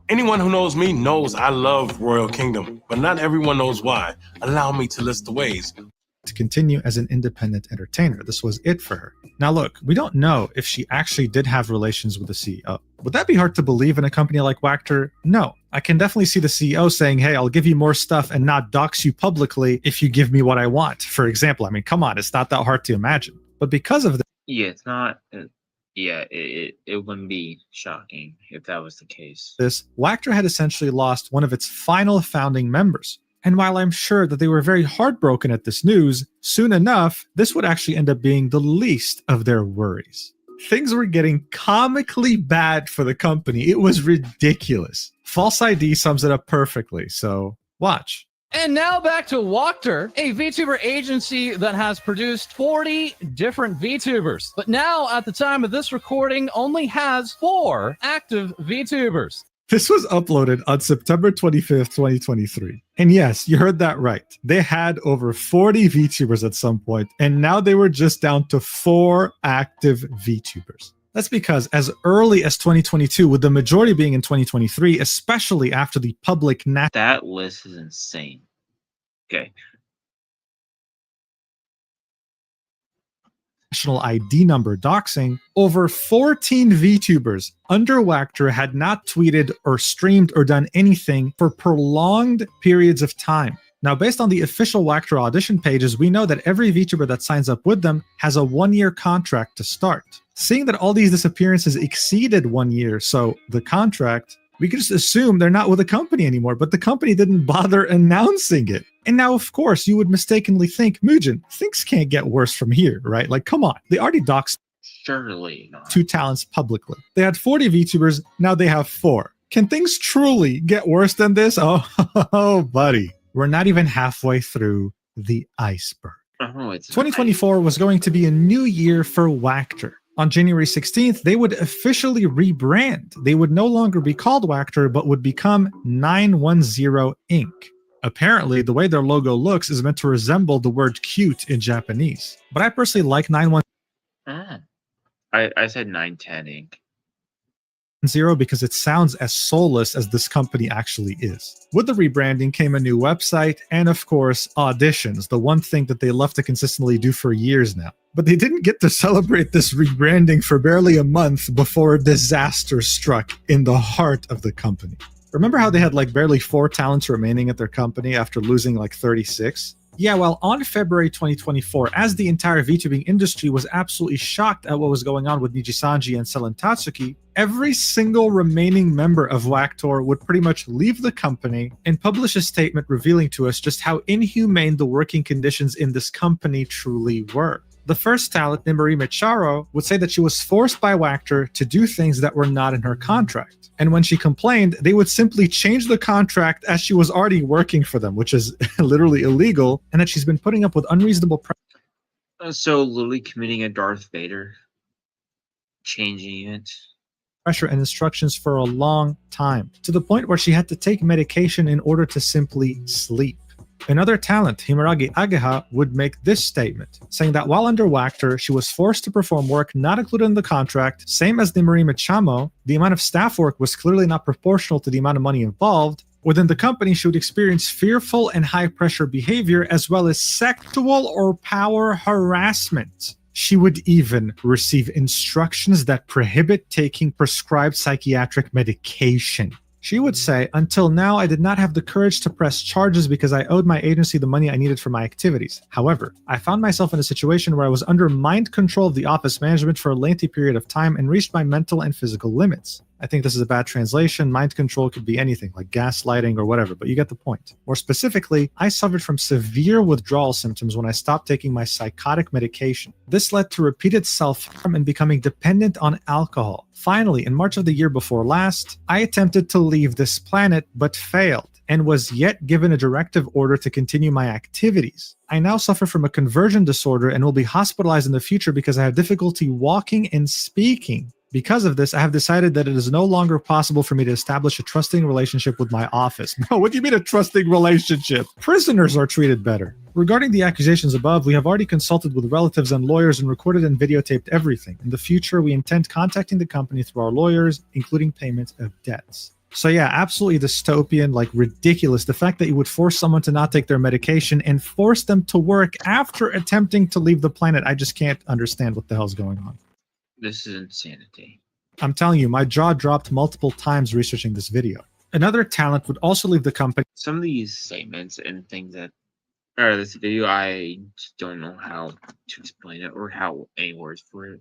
Anyone who knows me knows I love Royal Kingdom, but not everyone knows why. Allow me to list the ways. To continue as an independent entertainer. This was it for her. Now look, we don't know if she actually did have relations with the CEO. Would that be hard to believe in a company like Wactor? No. I can definitely see the CEO saying, hey, I'll give you more stuff and not dox you publicly if you give me what I want. For example, I mean, come on, it's not that hard to imagine. But because of Yeah, it's not. It wouldn't be shocking if that was the case. this, Wactor had essentially lost one of its final founding members. And while I'm sure that they were very heartbroken at this news, soon enough, this would actually end up being the least of their worries. Things were getting comically bad for the company. It was ridiculous. False ID sums it up perfectly, so watch. And now back to Wactor, a VTuber agency that has produced 40 different VTubers, but now at the time of this recording only has 4 active VTubers. This was uploaded on September 25th, 2023. And yes, you heard that right. They had over 40 VTubers at some point, and now they were just down to 4 active VTubers. That's because as early as 2022, with the majority being in 2023, especially after the public That list is insane. Okay. national ID number doxing, over 14 VTubers under Wactor had not tweeted or streamed or done anything for prolonged periods of time. Now, based on the official Wactor audition pages, we know that every VTuber that signs up with them has a 1-year contract to start. Seeing that all these disappearances exceeded 1 year, so the contract, we could just assume they're not with the company anymore, but the company didn't bother announcing it. And now, of course, you would mistakenly think, Mugen, things can't get worse from here, right? Like, come on. They already doxed Surely not. 2 talents publicly. They had 40 VTubers, now they have 4. Can things truly get worse than this? Oh, buddy. We're not even halfway through the iceberg. Oh, it's 2024 was going to be a new year for Wactor. On January 16th, they would officially rebrand. They would no longer be called Wactor, but would become 910 Inc. Apparently, the way their logo looks is meant to resemble the word cute in Japanese. But I personally like 910 I said 910 Inc. because it sounds as soulless as this company actually is. With the rebranding came a new website and, of course, auditions, the one thing that they love to consistently do for years now. But they didn't get to celebrate this rebranding for barely a month before disaster struck in the heart of the company. Remember how they had like barely 4 talents remaining at their company after losing like 36? Yeah, well, on February 2024, as the entire VTubing industry was absolutely shocked at what was going on with Nijisanji and Selen Tatsuki, every single remaining member of Wactor would pretty much leave the company and publish a statement revealing to us just how inhumane the working conditions in this company truly were. The first talent, Nimorime Charo, would say that she was forced by Wactor to do things that were not in her contract. And when she complained, they would simply change the contract as she was already working for them, which is literally illegal, and that she's been putting up with unreasonable So literally committing a Darth Vader, changing it. pressure and instructions for a long time, to the point where she had to take medication in order to simply sleep. Another talent, Himaragi Ageha, would make this statement, saying that while under Wactor, she was forced to perform work not included in the contract, same as Nimorime Chamo. The amount of staff work was clearly not proportional to the amount of money involved. Within the company, she would experience fearful and high-pressure behavior, as well as sexual or power harassment. She would even receive instructions that prohibit taking prescribed psychiatric medication. She would say, until now, I did not have the courage to press charges because I owed my agency the money I needed for my activities. However, I found myself in a situation where I was under mind control of the office management for a lengthy period of time and reached my mental and physical limits. I think this is a bad translation. Mind control could be anything, like gaslighting or whatever, but you get the point. More specifically, I suffered from severe withdrawal symptoms when I stopped taking my psychotic medication. This led to repeated self-harm and becoming dependent on alcohol. Finally, in March of the year before last, I attempted to leave this planet but failed, and was yet given a directive order to continue my activities. I now suffer from a conversion disorder and will be hospitalized in the future because I have difficulty walking and speaking. Because of this, I have decided that it is no longer possible for me to establish a trusting relationship with my office. Bro, what do you mean a trusting relationship? Prisoners are treated better. Regarding the accusations above, we have already consulted with relatives and lawyers and recorded and videotaped everything. In the future, we intend contacting the company through our lawyers, including payment of debts. So yeah, absolutely dystopian, like ridiculous. The fact that you would force someone to not take their medication and force them to work after attempting to leave the planet. I just can't understand what the hell's going on. This is insanity. I'm telling you, my jaw dropped multiple times researching this video. Another talent would also leave the company. Some of these statements and things that are this video, I just don't know how to explain it or how any words for it.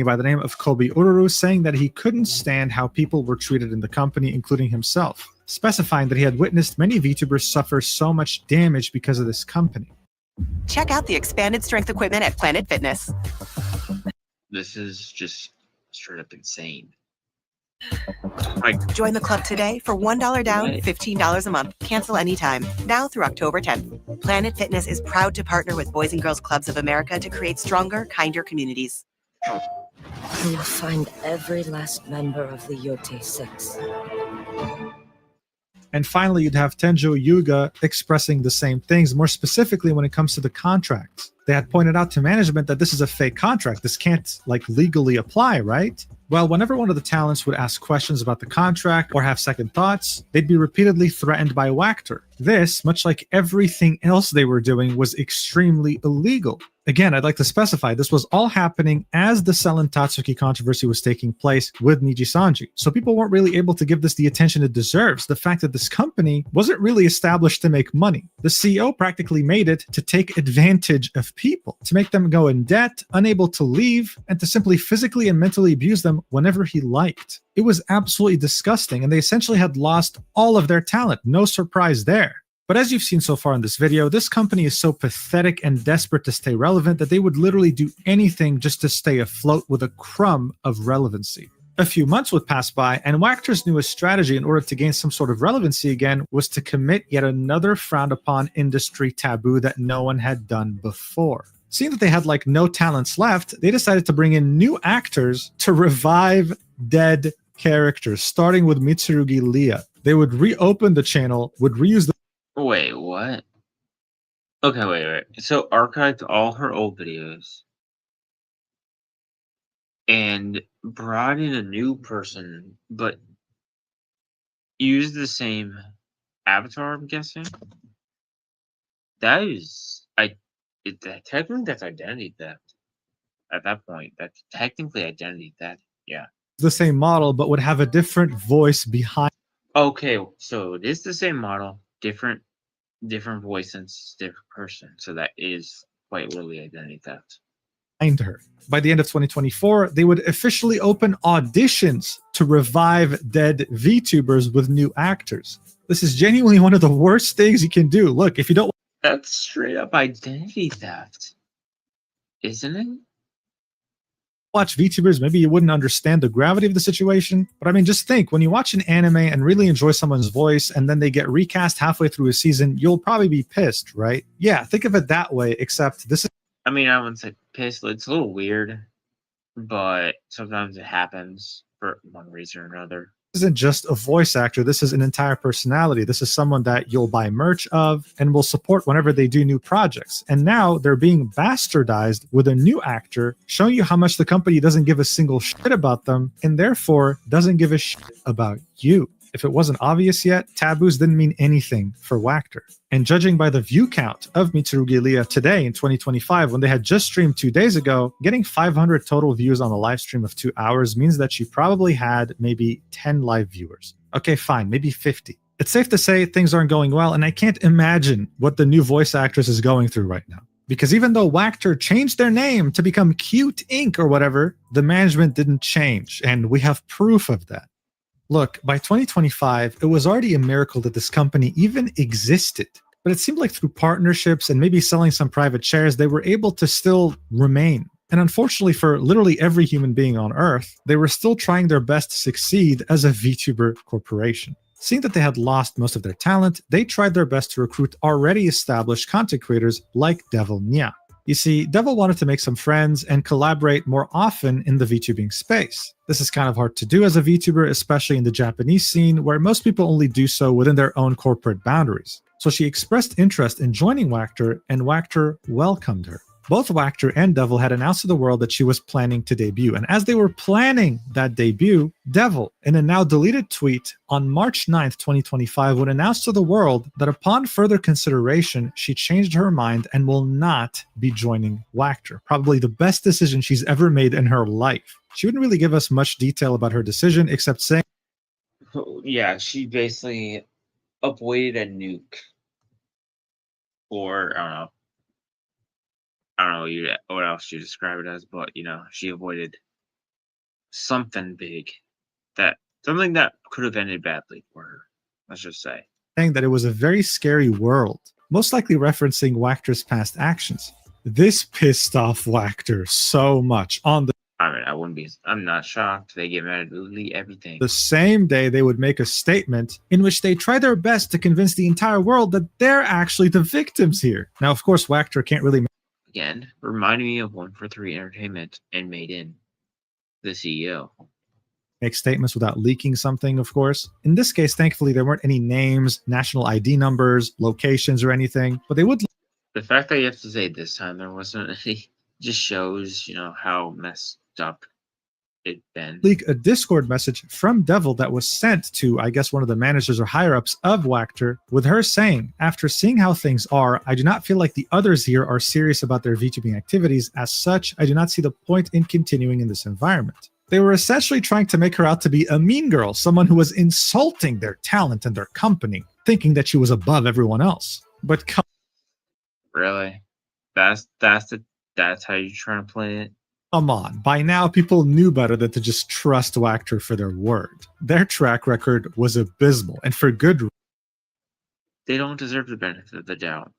By the name of Kobe Ururu, saying that he couldn't stand how people were treated in the company, including himself, specifying that he had witnessed many VTubers suffer so much damage because of this company. Check out the expanded strength equipment at Planet Fitness. This is just straight up insane. Join the club today for $1 down, $15 a month. Cancel anytime. Now through October 10th. Planet Fitness is proud to partner with Boys and Girls Clubs of America to create stronger, kinder communities. I will find every last member of the Yote Six. And finally, you'd have Tenjo Yuga expressing the same things, more specifically when it comes to the contracts. They had pointed out to management that this is a fake contract. This can't, legally apply, right? Well, whenever one of the talents would ask questions about the contract or have second thoughts, they'd be repeatedly threatened by Wactor. This, much like everything else they were doing, was extremely illegal. Again, I'd like to specify this was all happening as the Selen Tatsuki controversy was taking place with Nijisanji. So people weren't really able to give this the attention it deserves. The fact that this company wasn't really established to make money. The CEO practically made it to take advantage of people, to make them go in debt, unable to leave, and to simply physically and mentally abuse them whenever he liked. It was absolutely disgusting, and they essentially had lost all of their talent. No surprise there. But as you've seen so far in this video, this company is so pathetic and desperate to stay relevant that they would literally do anything just to stay afloat with a crumb of relevancy. A few months would pass by, and Wactor's newest strategy in order to gain some sort of relevancy again was to commit yet another frowned upon industry taboo that no one had done before. Seeing that they had no talents left, they decided to bring in new actors to revive dead characters, starting with Mitsurugi Leah. They would reopen the channel, would reuse the Wait, what? Okay, wait. So archived all her old videos and brought in a new person, but used the same avatar, I'm guessing? That is... technically, that's identity theft. At that point, that's technically identity theft. Yeah. the same model, but would have a different voice behind. Okay, so it is the same model, different voice and different person. So that is quite literally identity theft. Her. By the end of 2024, they would officially open auditions to revive dead VTubers with new actors. This is genuinely one of the worst things you can do. Look, if you don't... That's straight up identity theft, isn't it? Watch VTubers, maybe you wouldn't understand the gravity of the situation. But I mean, just think, when you watch an anime and really enjoy someone's voice and then they get recast halfway through a season, you'll probably be pissed, right? Yeah, think of it that way, except this is... I mean, I wouldn't say pissed. It's a little weird, but sometimes it happens for one reason or another. This isn't just a voice actor. This is an entire personality. This is someone that you'll buy merch of and will support whenever they do new projects. And now they're being bastardized with a new actor, showing you how much the company doesn't give a single shit about them and therefore doesn't give a shit about you. If it wasn't obvious yet, taboos didn't mean anything for Wactor. And judging by the view count of Mitsurugi Leah today in 2025, when they had just streamed 2 days ago, getting 500 total views on a live stream of 2 hours means that she probably had maybe 10 live viewers. Okay, fine, maybe 50. It's safe to say things aren't going well, and I can't imagine what the new voice actress is going through right now. Because even though Wactor changed their name to become Cute Inc. or whatever, the management didn't change, and we have proof of that. Look, by 2025, it was already a miracle that this company even existed. But it seemed like through partnerships and maybe selling some private shares, they were able to still remain. And unfortunately for literally every human being on Earth, they were still trying their best to succeed as a VTuber corporation. Seeing that they had lost most of their talent, they tried their best to recruit already established content creators like Devil Nya. You see, Devil wanted to make some friends and collaborate more often in the VTubing space. This is kind of hard to do as a VTuber, especially in the Japanese scene, where most people only do so within their own corporate boundaries. So she expressed interest in joining Wactor, and Wactor welcomed her. Both Wactor and Devil had announced to the world that she was planning to debut, and as they were planning that debut, Devil, in a now deleted tweet on March 9th, 2025, would announce to the world that upon further consideration, she changed her mind and will not be joining Wactor. Probably the best decision she's ever made in her life. She wouldn't really give us much detail about her decision, except saying, yeah, she basically avoided a nuke. Or, I don't know what else you describe it as, but, she avoided something big. Something that could have ended badly for her, let's just say. Saying that it was a very scary world, most likely referencing Wactor's past actions. This pissed off Wactor so much on the I'm not shocked. They get mad at literally everything. The same day they would make a statement in which they try their best to convince the entire world that they're actually the victims here. Now, of course, Wactor can't really... Again, reminding me of 143 Entertainment and MADEIN, the CEO. Make statements without leaking something, of course. In this case, thankfully, there weren't any names, national ID numbers, locations, or anything, but they would... The fact that you have to say this time there wasn't any just shows, how messed up it been. Leak a Discord message from Devil that was sent to, I guess, one of the managers or higher-ups of Wactor, with her saying, after seeing how things are, I do not feel like the others here are serious about their VTubing activities. As such, I do not see the point in continuing in this environment. They were essentially trying to make her out to be a mean girl, someone who was insulting their talent and their company, thinking that she was above everyone else. But really? That's how you're trying to play it? Come on, by now people knew better than to just trust Wactor for their word. Their track record was abysmal, and for good reason. They don't deserve the benefit of the doubt.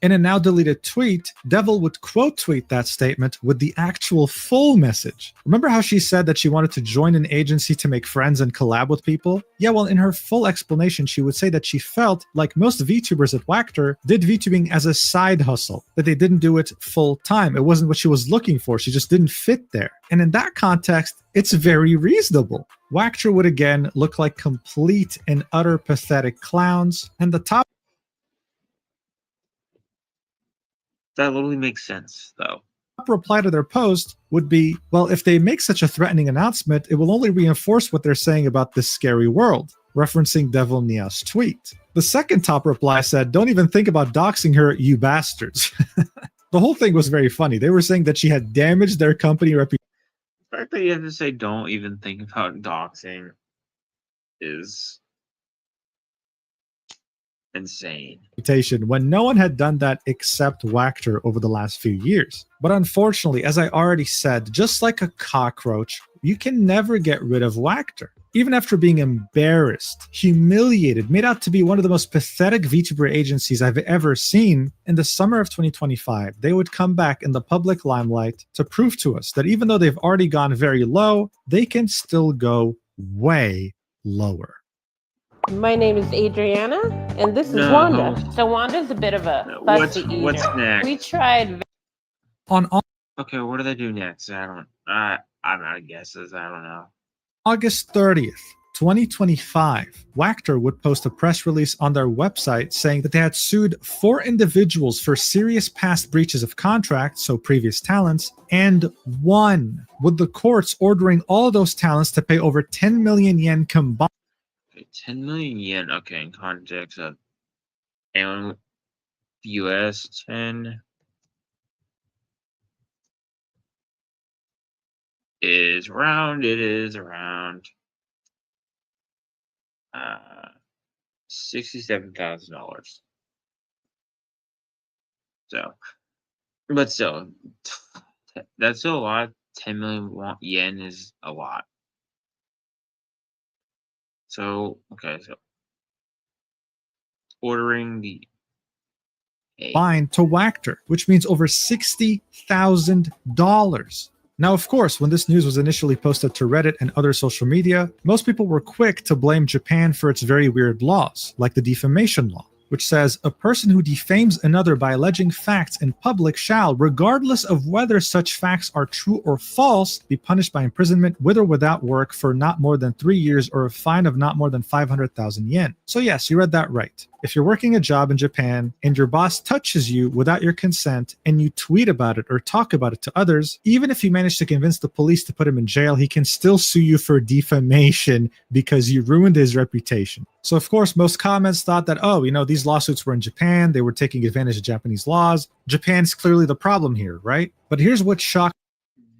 In a now deleted tweet, Devil would quote tweet that statement with the actual full message. Remember how she said that she wanted to join an agency to make friends and collab with people? Yeah, well, in her full explanation, she would say that she felt like most VTubers at Wactor did VTubing as a side hustle, that they didn't do it full time. It wasn't what she was looking for. She just didn't fit there. And in that context, it's very reasonable. Wactor would again look like complete and utter pathetic clowns, and the top That literally makes sense, though. reply to their post would be, well, if they make such a threatening announcement, it will only reinforce what they're saying about this scary world, referencing Devil Nia's tweet. The second top reply said, don't even think about doxing her, you bastards. The whole thing was very funny. They were saying that she had damaged their company reputation. The fact that you have to say don't even think about doxing is insane. When no one had done that except Wactor over the last few years. But unfortunately, as I already said, just like a cockroach, you can never get rid of Wactor. Even after being embarrassed, humiliated, made out to be one of the most pathetic VTuber agencies I've ever seen, in the summer of 2025, they would come back in the public limelight to prove to us that even though they've already gone very low, they can still go way lower. My name is Adriana, and this is Wanda. So Wanda's a bit of a fussy eater. What's next? We tried. Okay, what do they do next? I'm out of guesses. I don't know. August 30th, 2025, Wactor would post a press release on their website saying that they had sued 4 individuals for serious past breaches of contract, so previous talents, and won, with the courts ordering all of those talents to pay over 10 million yen combined. 10 million yen, okay, in context of and US 10 is around $67,000. So, but still, that's still a lot. 10 million yen is a lot. So, okay, so ordering the fine to Wactor, which means over $60,000. Now, of course, when this news was initially posted to Reddit and other social media, most people were quick to blame Japan for its very weird laws, like the defamation law, which says, a person who defames another by alleging facts in public shall, regardless of whether such facts are true or false, be punished by imprisonment with or without work for not more than 3 years or a fine of not more than 500,000 yen. So yes, you read that right. If you're working a job in Japan and your boss touches you without your consent and you tweet about it or talk about it to others, even if you manage to convince the police to put him in jail, he can still sue you for defamation because you ruined his reputation. So of course, most comments thought that, oh, these lawsuits were in Japan, they were taking advantage of Japanese laws. Japan's clearly the problem here, right? But here's what shocked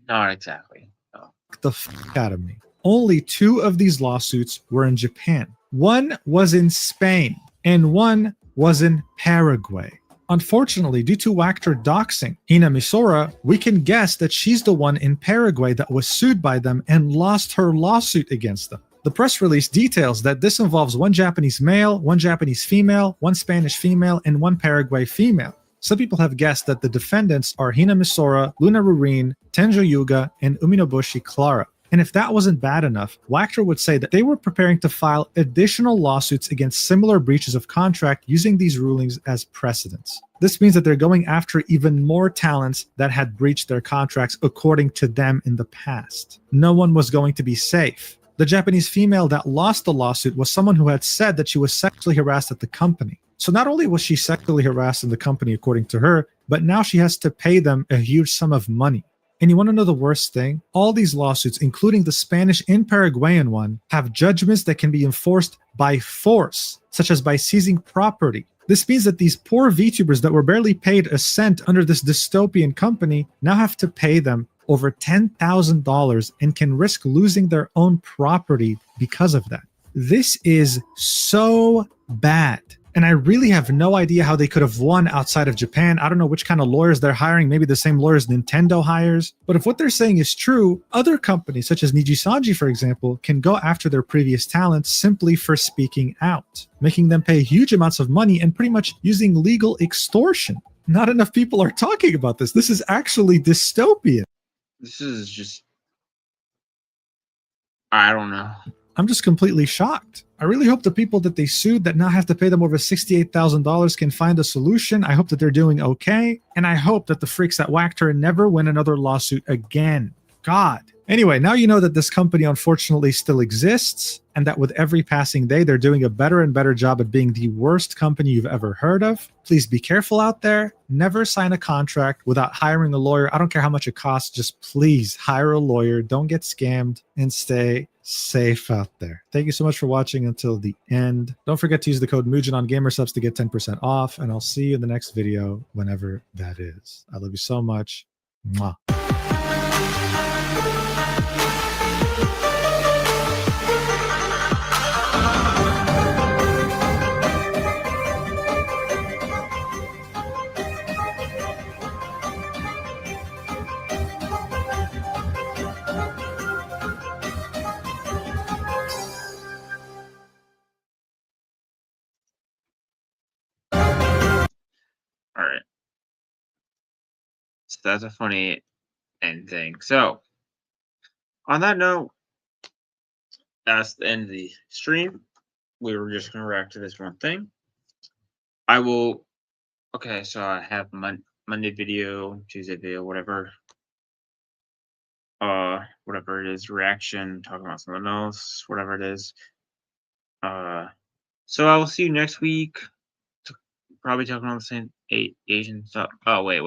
Not exactly. No. the out of me. Only 2 of these lawsuits were in Japan. One was in Spain, and one was in Paraguay. Unfortunately, due to Wactor doxing Hina Misora, we can guess that she's the one in Paraguay that was sued by them and lost her lawsuit against them. The press release details that this involves 1 Japanese male, 1 Japanese female, 1 Spanish female, and 1 Paraguay female. Some people have guessed that the defendants are Hina Misora, Luna Rurin, Tenjo Yuga, and Uminobushi Clara. And if that wasn't bad enough, Wactor would say that they were preparing to file additional lawsuits against similar breaches of contract using these rulings as precedents. This means that they're going after even more talents that had breached their contracts according to them in the past. No one was going to be safe. The Japanese female that lost the lawsuit was someone who had said that she was sexually harassed at the company. So not only was she sexually harassed in the company according to her, but now she has to pay them a huge sum of money. And you want to know the worst thing? All these lawsuits, including the Spanish and Paraguayan one, have judgments that can be enforced by force, such as by seizing property. This means that these poor VTubers that were barely paid a cent under this dystopian company now have to pay them over $10,000 and can risk losing their own property because of that. This is so bad. And I really have no idea how they could have won outside of Japan. I don't know which kind of lawyers they're hiring, maybe the same lawyers Nintendo hires. But if what they're saying is true, other companies such as Nijisanji, for example, can go after their previous talents simply for speaking out, making them pay huge amounts of money and pretty much using legal extortion. Not enough people are talking about this. This is actually dystopian. This is just... I don't know. I'm just completely shocked. I really hope the people that they sued that now have to pay them over $68,000 can find a solution. I hope that they're doing okay. And I hope that the freaks at Wactor never win another lawsuit again. God. Anyway, now you know that this company unfortunately still exists, and that with every passing day, they're doing a better and better job at being the worst company you've ever heard of. Please be careful out there. Never sign a contract without hiring a lawyer. I don't care how much it costs. Just please hire a lawyer. Don't get scammed and stay safe out there. Thank you so much for watching until the end. Don't forget to use the code Mugen on GamerSubs to get 10% off, and I'll see you in the next video whenever that is. I love you so much. Mwah. All right. So that's a funny end thing. So, on that note, that's the end of the stream. We were just going to react to this one thing. I will... Okay, so I have Monday video, Tuesday video, whatever. Whatever it is, reaction, talking about something else, whatever it is. So I will see you next week. Probably talking about the same Asian stuff. Oh, wait.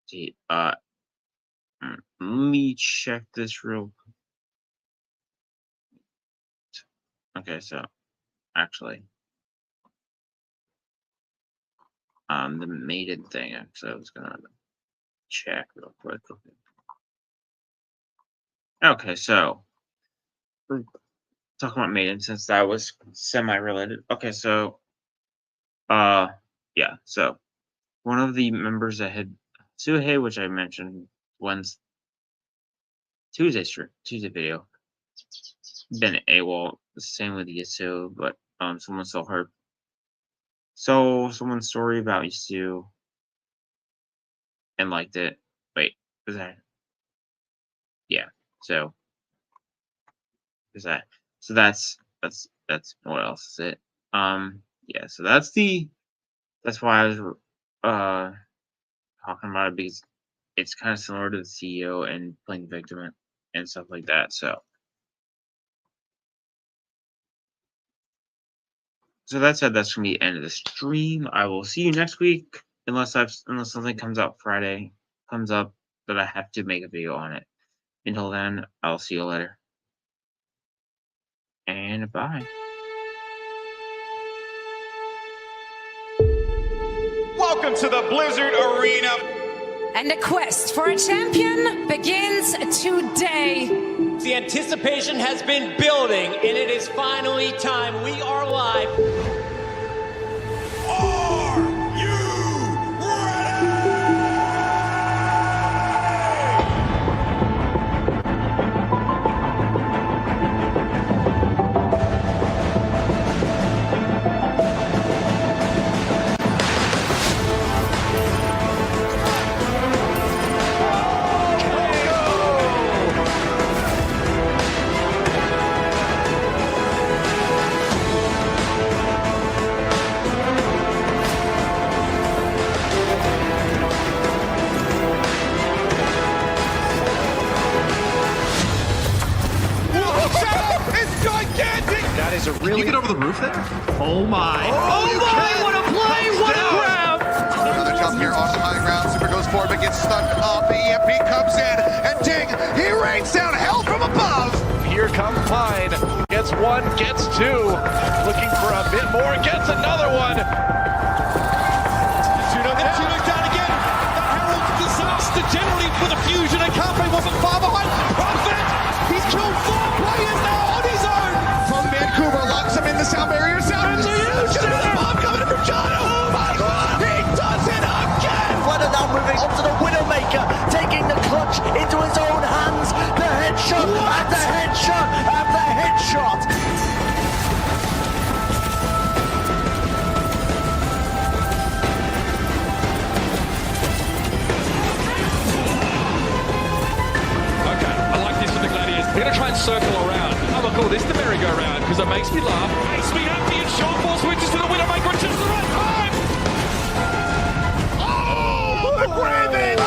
See, let me check this real. Okay, so actually, the maiden thing. So I was gonna check real quick. Okay, so we're talking about maiden since that was semi-related. Okay, so yeah, so one of the members that had Suhei, which I mentioned once Tuesday video, been AWOL. Same with Yasu, but someone saw her. So someone's story about Yasu and liked it. Wait, is that? Yeah. So is that? So that's what else is it? yeah, so that's why I was talking about it, because it's kind of similar to the CEO and playing victim and stuff like that. So that said, that's gonna be the end of the stream. I will see you next week, unless something comes up that I have to make a video on it. Until then, I'll see you later. And bye. Welcome to the Blizzard Arena. And the quest for a champion begins today. The anticipation has been building, and it is finally time. We are live. Are you ready? That is a really... Can you get over the roof there? Oh my. Oh my, what a play, what a grab! Another jump here off the high ground. Super goes forward, but gets stuck up. The EMP comes in, and ding, he rains down hell from above. Here comes Pine. Gets one, gets two. Looking for a bit more, gets another one. Neptuno down again. That heralds disaster generally for the Fusion, and Carpe wasn't far behind. Prophet, he's killed 4 players now on his own. From Vancouver, locks him in the sound barrier. Sound bomb coming in from John. Oh my God, he does it again. Flooded down moving onto the Widowmaker, taking the clutch into his own hands. The headshot after headshot after headshot. We're going to try and circle around. I'm going to call this the merry-go-round because it makes me laugh. Makes me happy, and Sean Paul switches to the Widowmaker at just the right time. Oh, the Raven!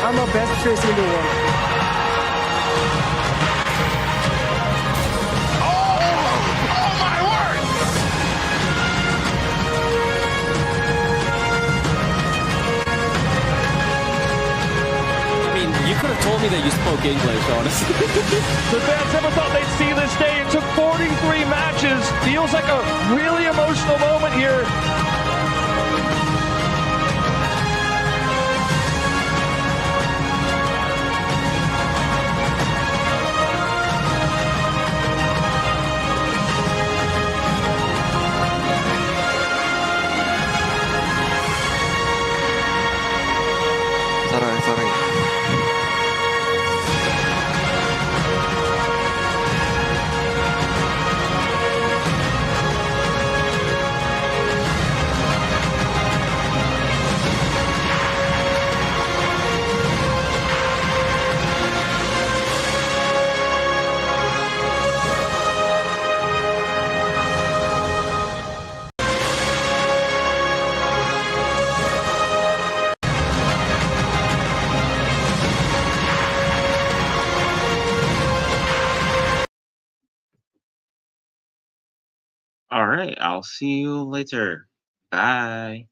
I'm the best tracer in the world. Oh my word! I mean, you could have told me that you spoke English, honestly. The fans never thought they'd see this day. It took 43 matches. Feels like a really emotional moment here. All right, I'll see you later. Bye.